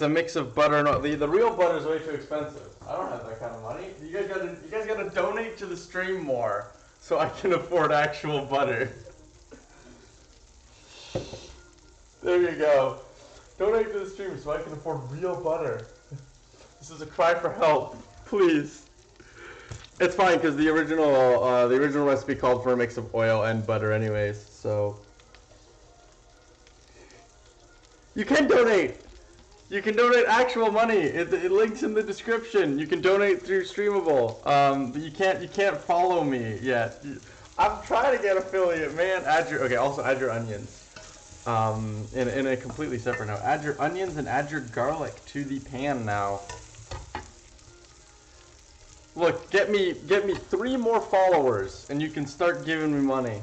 mix of butter and oil. The real butter is way too expensive. I don't have that kind of money. You guys gotta donate to the stream more so I can afford actual butter. There you go. Donate to the stream so I can afford real butter. This is a cry for help, please. It's fine because the original recipe called for a mix of oil and butter, anyways. So you can donate. You can donate actual money. It links in the description. You can donate through Streamable. But you can't follow me yet. I'm trying to get affiliate, man. Also add your onions. In a completely separate note, add your onions and add your garlic to the pan now. Look, get me 3 more followers, and you can start giving me money.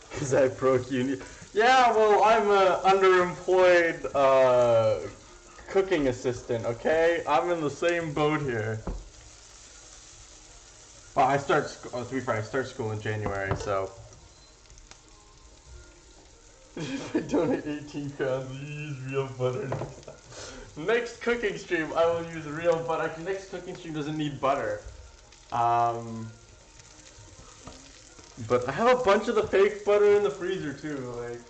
Because I broke uni. Yeah, well, I'm a underemployed cooking assistant, okay? I'm in the same boat here. Well, to be fair, I start school in January, so. If I donate 18 pounds, you use real butter next time. Next cooking stream, I will use real butter. Next cooking stream doesn't need butter. But I have a bunch of the fake butter in the freezer too, like.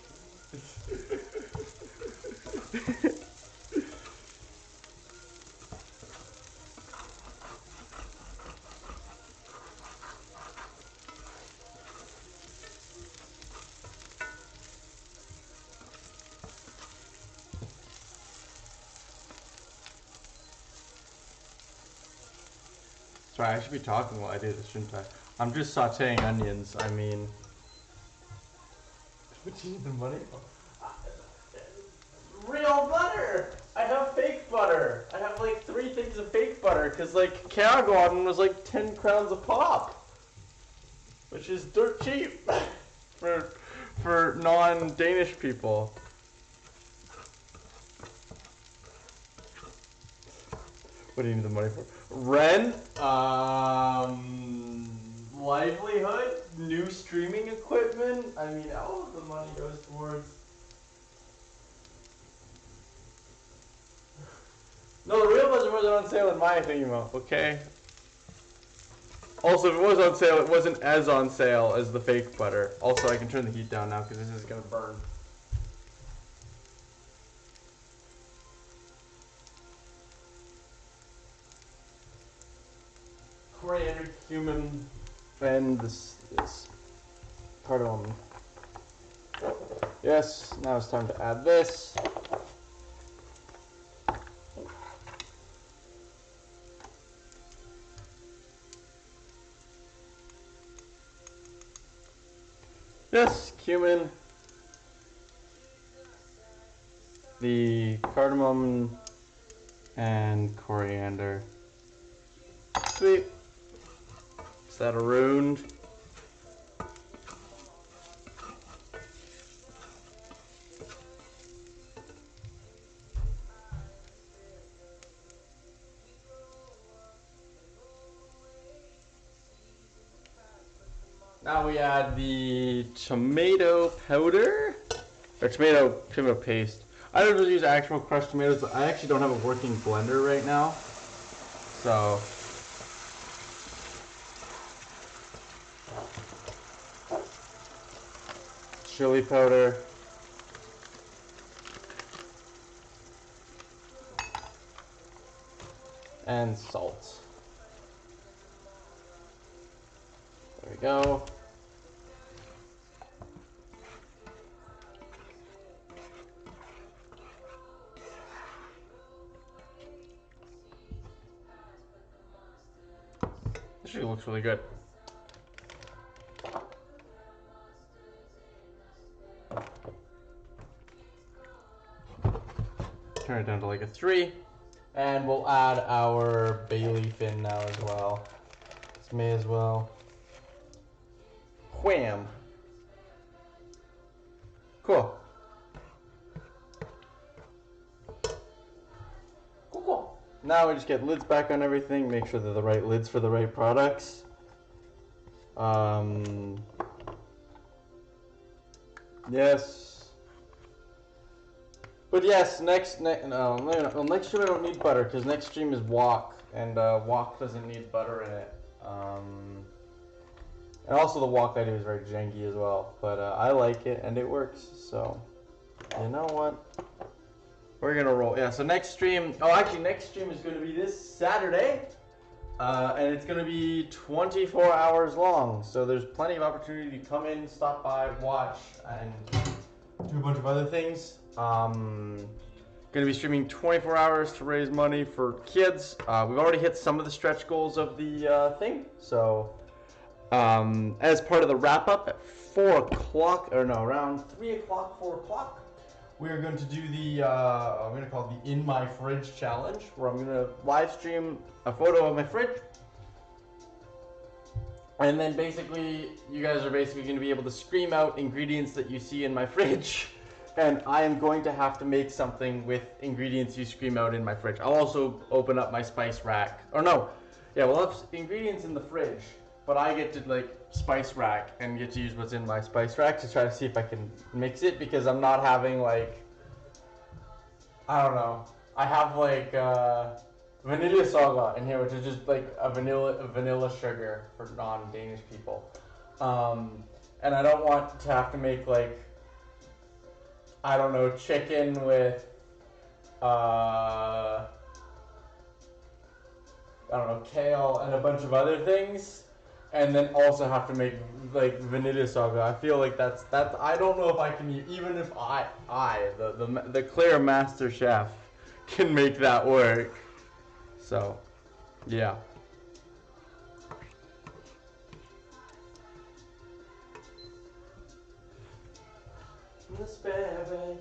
Sorry, I should be talking while I do this, shouldn't I? I'm just sauteing onions, I mean. What do you need the money for? Real butter! I have fake butter! I have like 3 things of fake butter, cause like Kjaergaarden was like 10 crowns a pop! Which is dirt cheap! for non-Danish people. What do you need the money for? Rent, livelihood, new streaming equipment. I mean, all of the money goes towards. No, the real butter wasn't on sale in my thingy, okay? Also, if it was on sale, it wasn't as on sale as the fake butter. Also, I can turn the heat down now because this is gonna burn. Coriander, cumin, and this cardamom. Yes, now it's time to add this. Yes, cumin, the cardamom, and coriander. Sweet. Is that a ruined? Now we add the tomato powder, or tomato paste. I don't really use actual crushed tomatoes, but I actually don't have a working blender right now, so. Chili powder. And salt. There we go. Actually looks really good. Turn it down to like a 3. And we'll add our bay leaf in now as well. This may as well. Wham! Cool. Cool. Now we just get lids back on everything, make sure they're the right lids for the right products. Yes. But yes, next stream I don't need butter because next stream is wok, and wok doesn't need butter in it. And also the wok I do is very janky as well, but I like it and it works. So you know what? We're gonna roll. Yeah. So next stream. Oh, actually, next stream is gonna be this Saturday, and it's gonna be 24 hours long. So there's plenty of opportunity to come in, stop by, watch, and do a bunch of other things. Gonna be streaming 24 hours to raise money for kids. We've already hit some of the stretch goals of the thing. So as part of the wrap up at 4 o'clock, or no, around 3 o'clock, 4 o'clock. We are going to do the, I'm going to call it the In My Fridge Challenge, where I'm going to live stream a photo of my fridge. And then basically, you guys are basically going to be able to scream out ingredients that you see in my fridge. And I am going to have to make something with ingredients you scream out in my fridge. I'll also open up my spice rack. Or no, yeah, we'll have ingredients in the fridge. But I get to like spice rack and get to use what's in my spice rack to try to see if I can mix it, because I'm not having like, I don't know. I have like vanilla saga in here, which is just like a vanilla sugar for non-Danish people. And I don't want to have to make like, I don't know, chicken with I don't know, kale and a bunch of other things. And then also have to make like vanilla saga. I feel like that's I don't know if I can, even if the clear master chef can make that work. So, yeah. The spare bedroom.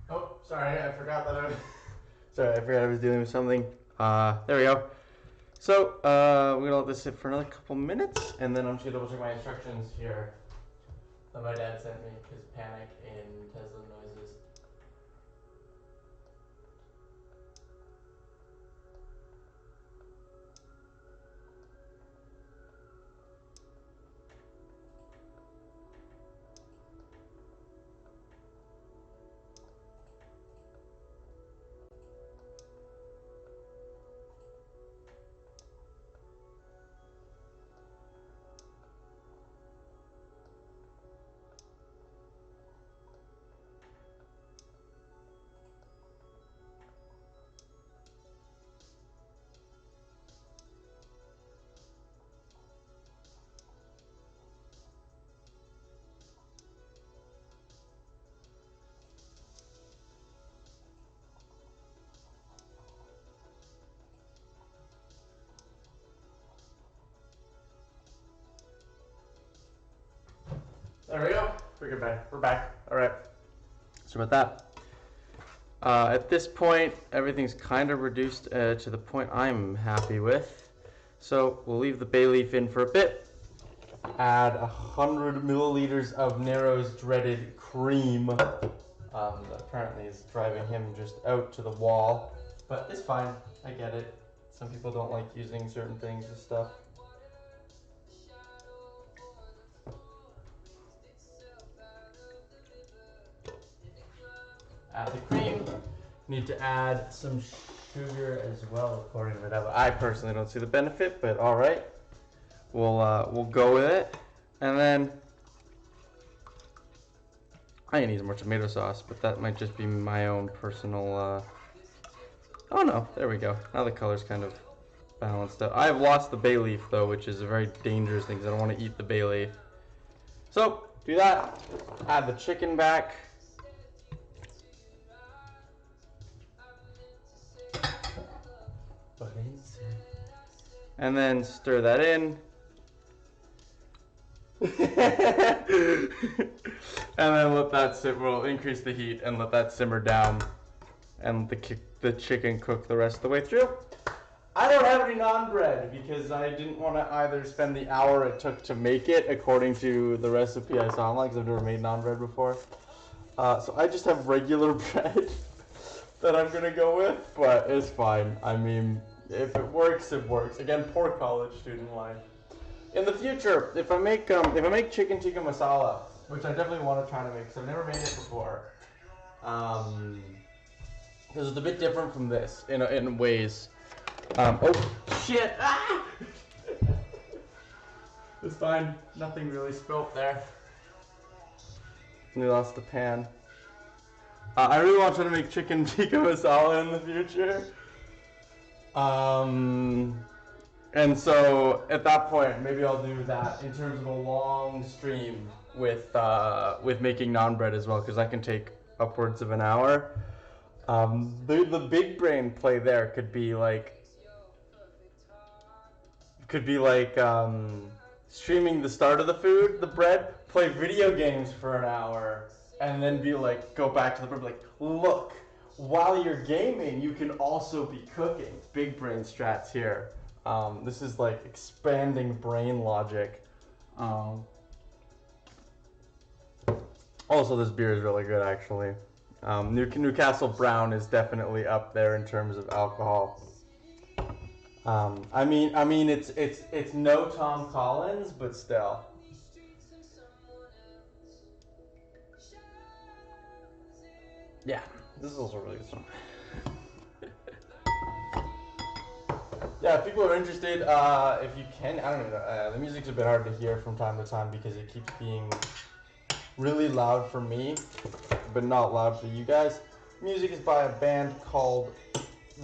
Oh, sorry, I forgot that I was sorry, I forgot I was dealing with something. There we go. So, we're gonna let this sit for another couple minutes, and then I'm just gonna double check my instructions here that my dad sent me, because panic in Tesla noises. There we go. We're back. We're back. All right. So with that, at this point, everything's kind of reduced to the point I'm happy with. So we'll leave the bay leaf in for a bit. Add 100 milliliters of Nero's dreaded cream. That apparently is driving him just out to the wall, but it's fine. I get it. Some people don't like using certain things and stuff. Add the cream. Need to add some sugar as well, according to that. I personally don't see the benefit, but all right. We'll go with it. And then I need some more tomato sauce, but that might just be my own personal. Oh no, there we go. Now the color's kind of balanced out. I've lost the bay leaf though, which is a very dangerous thing because I don't want to eat the bay leaf. So do that. Add the chicken back. And then stir that in. And then let that sit. We'll increase the heat and let that simmer down, and the chicken cook the rest of the way through. I don't have any naan bread because I didn't want to either spend the hour it took to make it according to the recipe I saw online, because I've never made naan bread before. So I just have regular bread that I'm gonna go with, but it's fine. I mean, if it works, it works. Again, poor college student life. In the future, if I make chicken tikka masala, which I definitely want to try to make, because I've never made it before, because it's a bit different from this in ways. Oh shit! Ah! It's fine. Nothing really spilt there. We lost the pan. I really want to try to make chicken tikka masala in the future. And so at that point, maybe I'll do that in terms of a long stream with making naan bread as well, because that can take upwards of an hour. The big brain play there could be like streaming the start of the food, the bread, play video games for an hour, and then be like, go back to the bread, like, look, while you're gaming, you can also be cooking. Big brain strats here. This is like expanding brain logic. Also, this beer is really good, actually. Newcastle Brown is definitely up there in terms of alcohol. I mean, it's no Tom Collins, but still. Yeah, this is also really good song. Yeah, if people are interested, if you can, I don't even know, the music's a bit hard to hear from time to time because it keeps being really loud for me, but not loud for you guys. Music is by a band called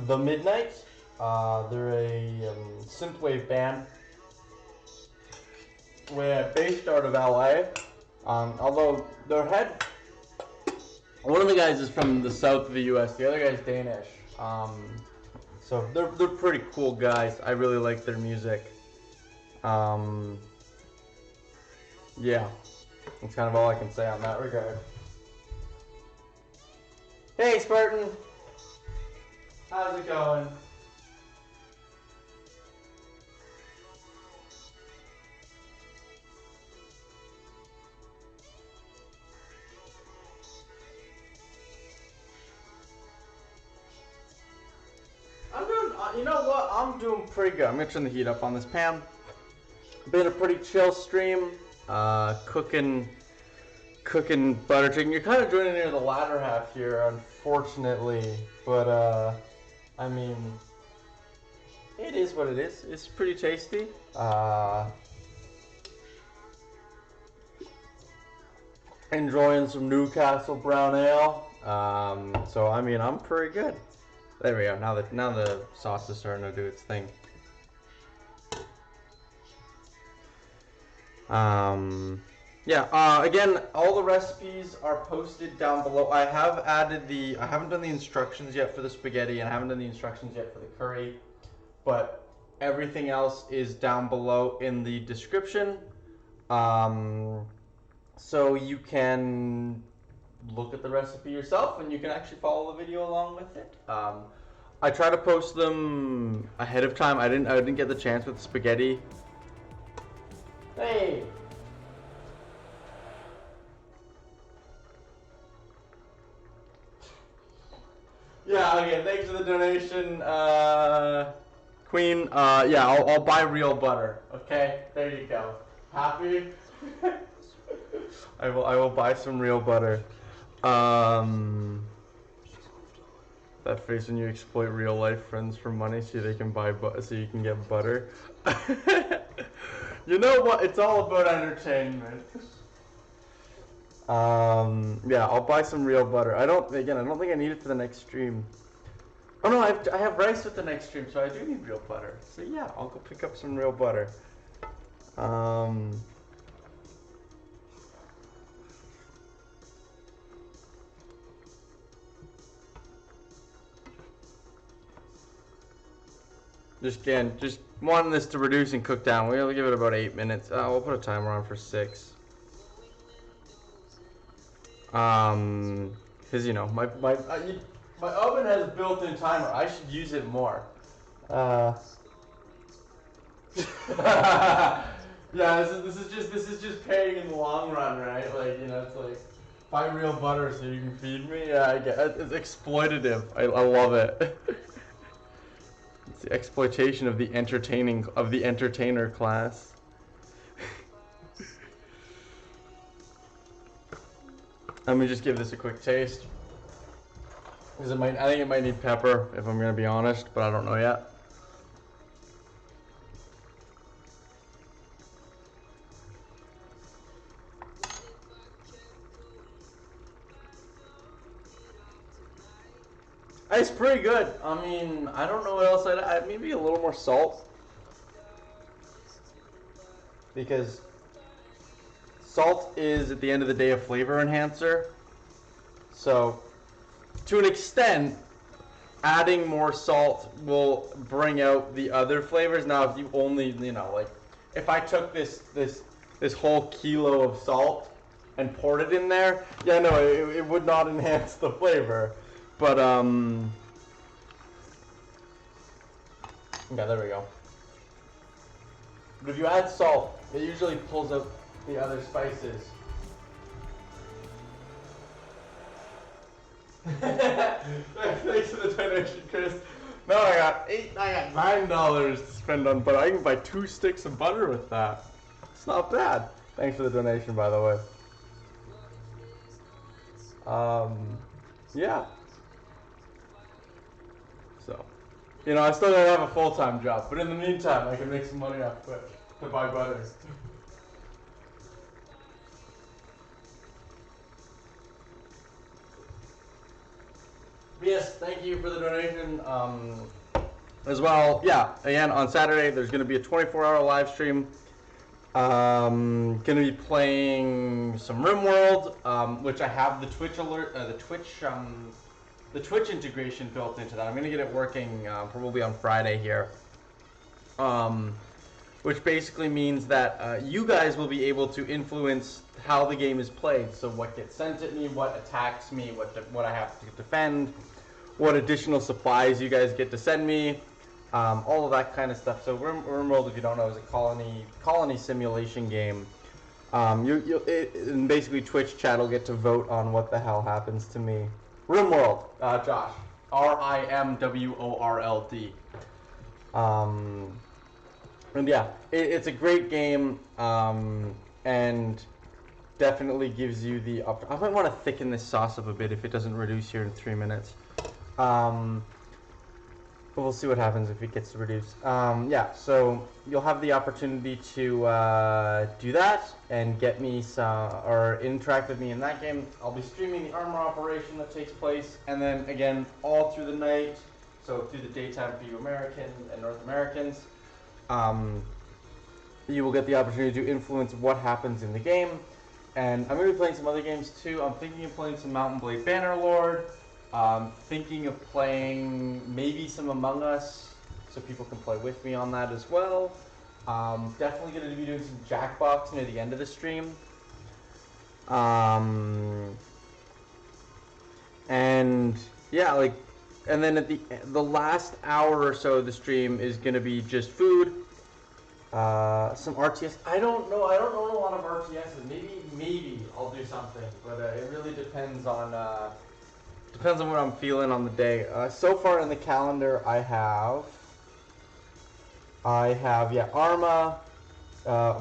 The Midnight. They're a synthwave band. We're based out of LA, although one of the guys is from the south of the US, the other guy's Danish. So they're pretty cool guys. I really like their music. Yeah, that's kind of all I can say on that regard. Hey Spartan, how's it going? You know what? I'm doing pretty good. I'm gonna turn the heat up on this pan. Been a pretty chill stream. Cooking butter chicken. You're kind of joining near the latter half here, unfortunately. But I mean, it is what it is. It's pretty tasty. Enjoying some Newcastle Brown Ale. So I mean, I'm pretty good. There we go. Now the sauce is starting to do its thing. Yeah. Again, all the recipes are posted down below. I haven't done the instructions yet for the spaghetti, and I haven't done the instructions yet for the curry, but everything else is down below in the description. so you can look at the recipe yourself and you can actually follow the video along with it. I try to post them ahead of time. I didn't get the chance with spaghetti. Hey. Yeah, okay, thanks for the donation, Queen. Yeah, I'll buy real butter. Okay, there you go. Happy? I will buy some real butter. That face when you exploit real life friends for money so they can buy so you can get butter. You know what? It's all about entertainment. Yeah, I'll buy some real butter. I don't think I need it for the next stream. Oh no, I have rice with the next stream, so I do need real butter. So yeah, I'll go pick up some real butter. Just wanting this to reduce and cook down. We'll give it about 8 minutes. We'll put a timer on for 6. Cause you know my oven has a built-in timer. I should use it more. Yeah, this is just paying in the long run, right? Like, you know, it's like buy real butter so you can feed me. Yeah, I get it. It's exploitative. I love it. It's the exploitation of the entertainer class. Let me just give this a quick taste. Because I think it might need pepper, if I'm gonna be honest, but I don't know yet. It's pretty good. I mean, I don't know what else I'd add. Maybe a little more salt. Because salt is, at the end of the day, a flavor enhancer. So, to an extent, adding more salt will bring out the other flavors. Now, if you only, you know, like, if I took this whole kilo of salt and poured it in there, yeah, no, it would not enhance the flavor. But, yeah, there we go. But if you add salt, it usually pulls out the other spices. Thanks for the donation, Chris. No, I got $9 to spend on butter. I can buy 2 sticks of butter with that. It's not bad. Thanks for the donation, by the way. Yeah. So, you know, I still don't have a full-time job, but in the meantime, I can make some money off Twitch to buy butter. Yes, thank you for the donation. As well, yeah, again, on Saturday, there's going to be a 24-hour live stream. Going to be playing some RimWorld, which I have the Twitch alert, the Twitch integration built into that. I'm going to get it working probably on Friday here. Which basically means that you guys will be able to influence how the game is played. So what gets sent at me, what attacks me, what I have to defend, what additional supplies you guys get to send me, all of that kind of stuff. So RimWorld, if you don't know, is a colony simulation game. And basically Twitch chat will get to vote on what the hell happens to me. RimWorld, Josh, RimWorld. And yeah, it's a great game, and definitely gives you the I might want to thicken this sauce up a bit if it doesn't reduce here in 3 minutes. But we'll see what happens if it gets reduced. Yeah, so you'll have the opportunity to do that and get me or interact with me in that game. I'll be streaming the armor operation that takes place, and then again all through the night, so through the daytime for you Americans and North Americans. You will get the opportunity to influence what happens in the game. And I'm going to be playing some other games too. I'm thinking of playing some Mount & Blade Bannerlord. Thinking of playing maybe some Among Us, so people can play with me on that as well. Definitely going to be doing some Jackbox near the end of the stream. And yeah, like, and then at the last hour or so of the stream is gonna be just food, some RTS. I don't know. I don't know a lot of RTSs. Maybe I'll do something, but it really depends on what I'm feeling on the day. So far in the calendar, I have yeah, Arma,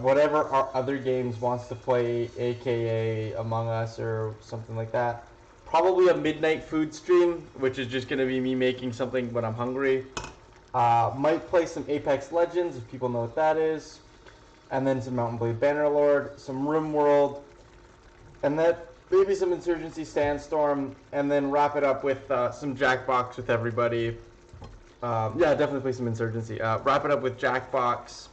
whatever our other games wants to play, aka Among Us or something like that. Probably a midnight food stream, which is just gonna be me making something when I'm hungry. Might play some Apex Legends if people know what that is, and then some Mountain Blade Bannerlord, some RimWorld, and then maybe some Insurgency Sandstorm, and then wrap it up with some Jackbox with everybody. Yeah, definitely play some Insurgency. Wrap it up with Jackbox.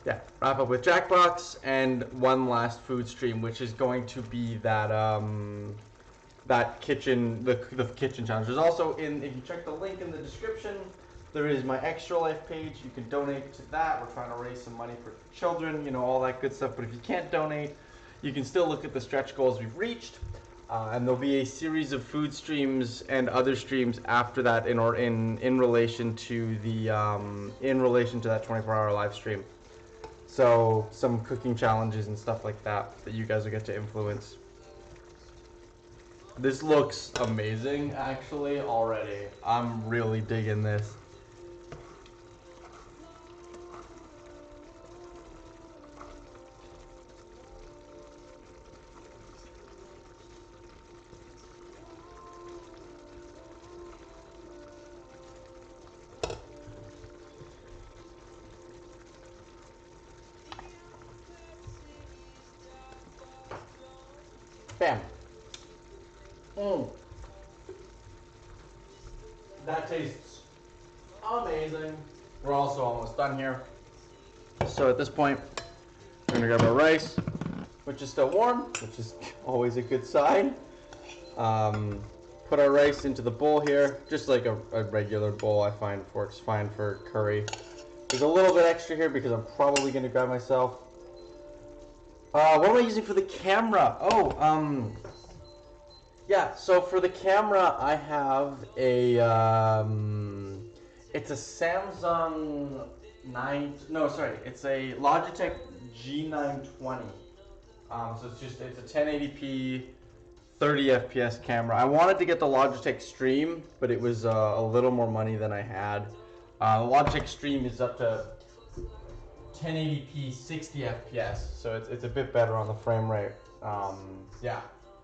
Yeah, wrap up with Jackbox and one last food stream, which is going to be that that kitchen, the kitchen challenge. There's also if you check the link in the description, there is my Extra Life page. You can donate to that. We're trying to raise some money for children, you know, all that good stuff. But if you can't donate, you can still look at the stretch goals we've reached. And there'll be a series of food streams and other streams after that in relation to the that 24-hour live stream. So some cooking challenges and stuff like that you guys will get to influence. This looks amazing, actually, already. I'm really digging this. Bam. That tastes amazing. We're also almost done here. So at this point, we're gonna grab our rice, which is still warm, which is always a good sign. Put our rice into the bowl here, just like a regular bowl. I find works fine for curry. There's a little bit extra here because I'm probably gonna grab myself. What am I using for the camera? Yeah, so for the camera, I have a, it's a Samsung it's a Logitech G920. So it's a 1080p, 30 FPS camera. I wanted to get the Logitech Stream, but it was a little more money than I had. The Logitech Stream is up to 1080p, 60 FPS, so it's a bit better on the frame rate. Yeah,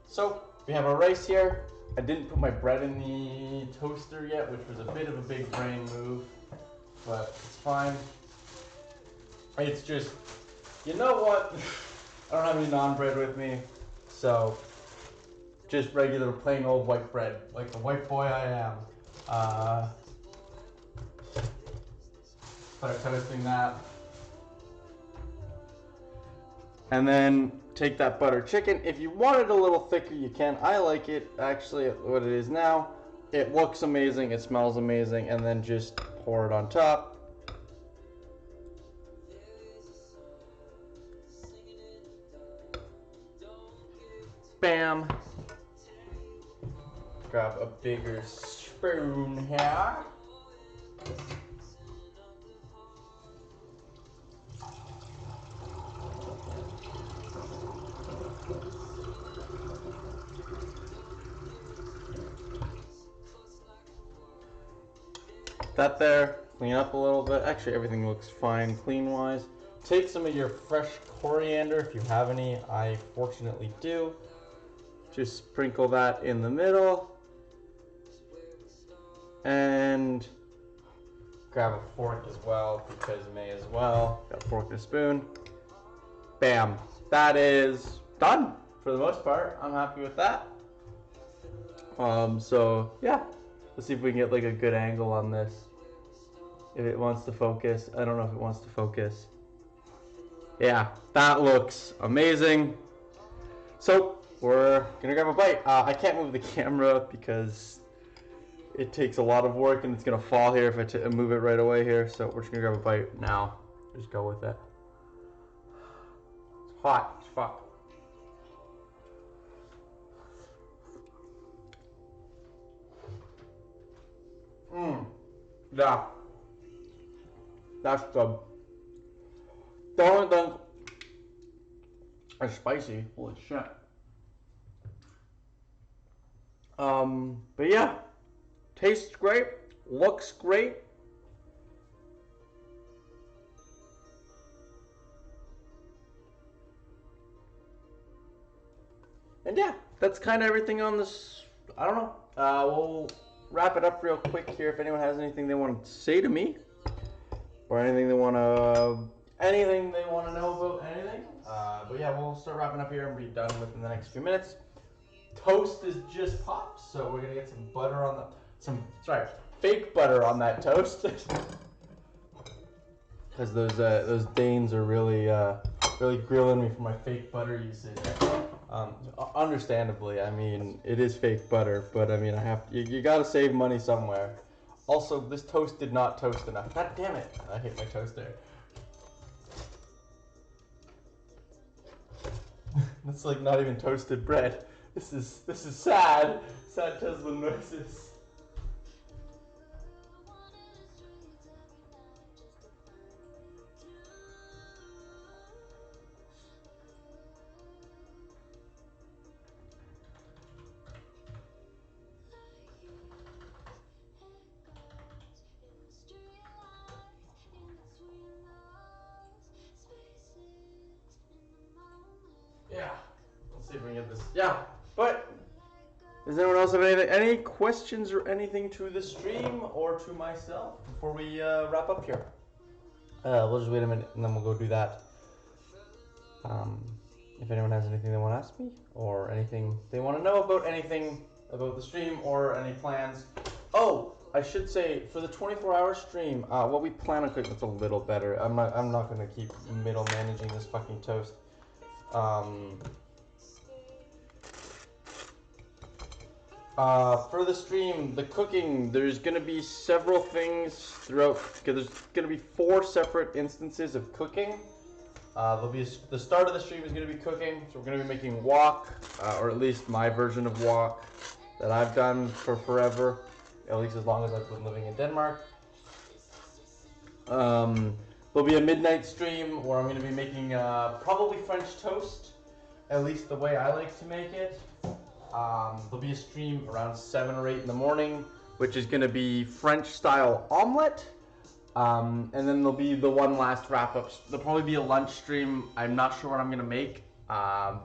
so we have our rice here. I didn't put my bread in the toaster yet, which was a bit of a big brain move, but it's fine. It's just, you know what? I don't have any naan bread with me, so just regular plain old white bread, like the white boy I am. Start toasting that. And then take that butter chicken. If you want it a little thicker, you can. I like it actually what it is now. It looks amazing, it smells amazing, and then just pour it on top. Bam. Grab a bigger spoon here. That there, clean up a little bit. Actually, everything looks fine clean-wise. Take some of your fresh coriander if you have any. I fortunately do. Just sprinkle that in the middle. And grab a fork as well, because may as well. Got a fork and a spoon. Bam. That is done for the most part. I'm happy with that. So yeah. Let's see if we can get like a good angle on this. If it wants to focus. I don't know if it wants to focus. Yeah, that looks amazing. So we're gonna grab a bite. I can't move the camera because it takes a lot of work and it's gonna fall here if I move it right away here. So we're just gonna grab a bite now. Just go with it. It's hot. It's fuck. Yeah. That's good. The only thing is spicy. Holy shit. But yeah. Tastes great. Looks great. And yeah, that's kind of everything on this. I don't know. We'll wrap it up real quick here. If anyone has anything they want to say to me, or anything they want to know about anything. But yeah, we'll start wrapping up here and be done within the next few minutes. Toast is just popped, so we're gonna get some butter on fake butter on that toast. Because those Danes are really grilling me for my fake butter usage. Understandably, I mean, it is fake butter, but I mean, you gotta save money somewhere. Also, this toast did not toast enough. God damn it! I hate my toaster. It's like not even toasted bread. This is sad. Sad Tesla noises. Yeah. Let's see if we can get this. Yeah. But does anyone else have any questions or anything to the stream or to myself before we wrap up here? We'll just wait a minute and then we'll go do that. If anyone has anything they want to ask me or anything they want to know about anything about the stream or any plans. Oh, I should say for the 24-hour stream, what we plan on cooking, it's a little better. I'm not gonna keep middle managing this fucking toast. For the stream, the cooking, there's gonna be several things throughout. There's gonna be 4 separate instances of cooking. The start of the stream is gonna be cooking, so we're gonna be making wok, or at least my version of wok that I've done for forever, at least as long as I've been living in Denmark. There'll be a midnight stream where I'm gonna be making probably French toast, at least the way I like to make it. There'll be a stream around 7 or 8 in the morning, which is going to be French style omelet. And then there'll be the one last wrap up. There'll probably be a lunch stream. I'm not sure what I'm going to make. I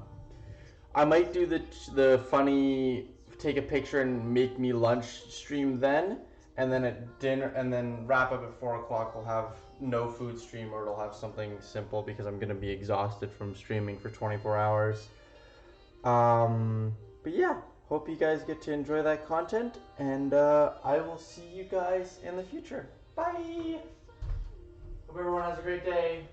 might do the funny take a picture and make me lunch stream then. And then at dinner, and then wrap up at 4 o'clock. We'll have no food stream, or it'll have something simple because I'm going to be exhausted from streaming for 24 hours. But yeah, hope you guys get to enjoy that content, and I will see you guys in the future. Bye! Hope everyone has a great day.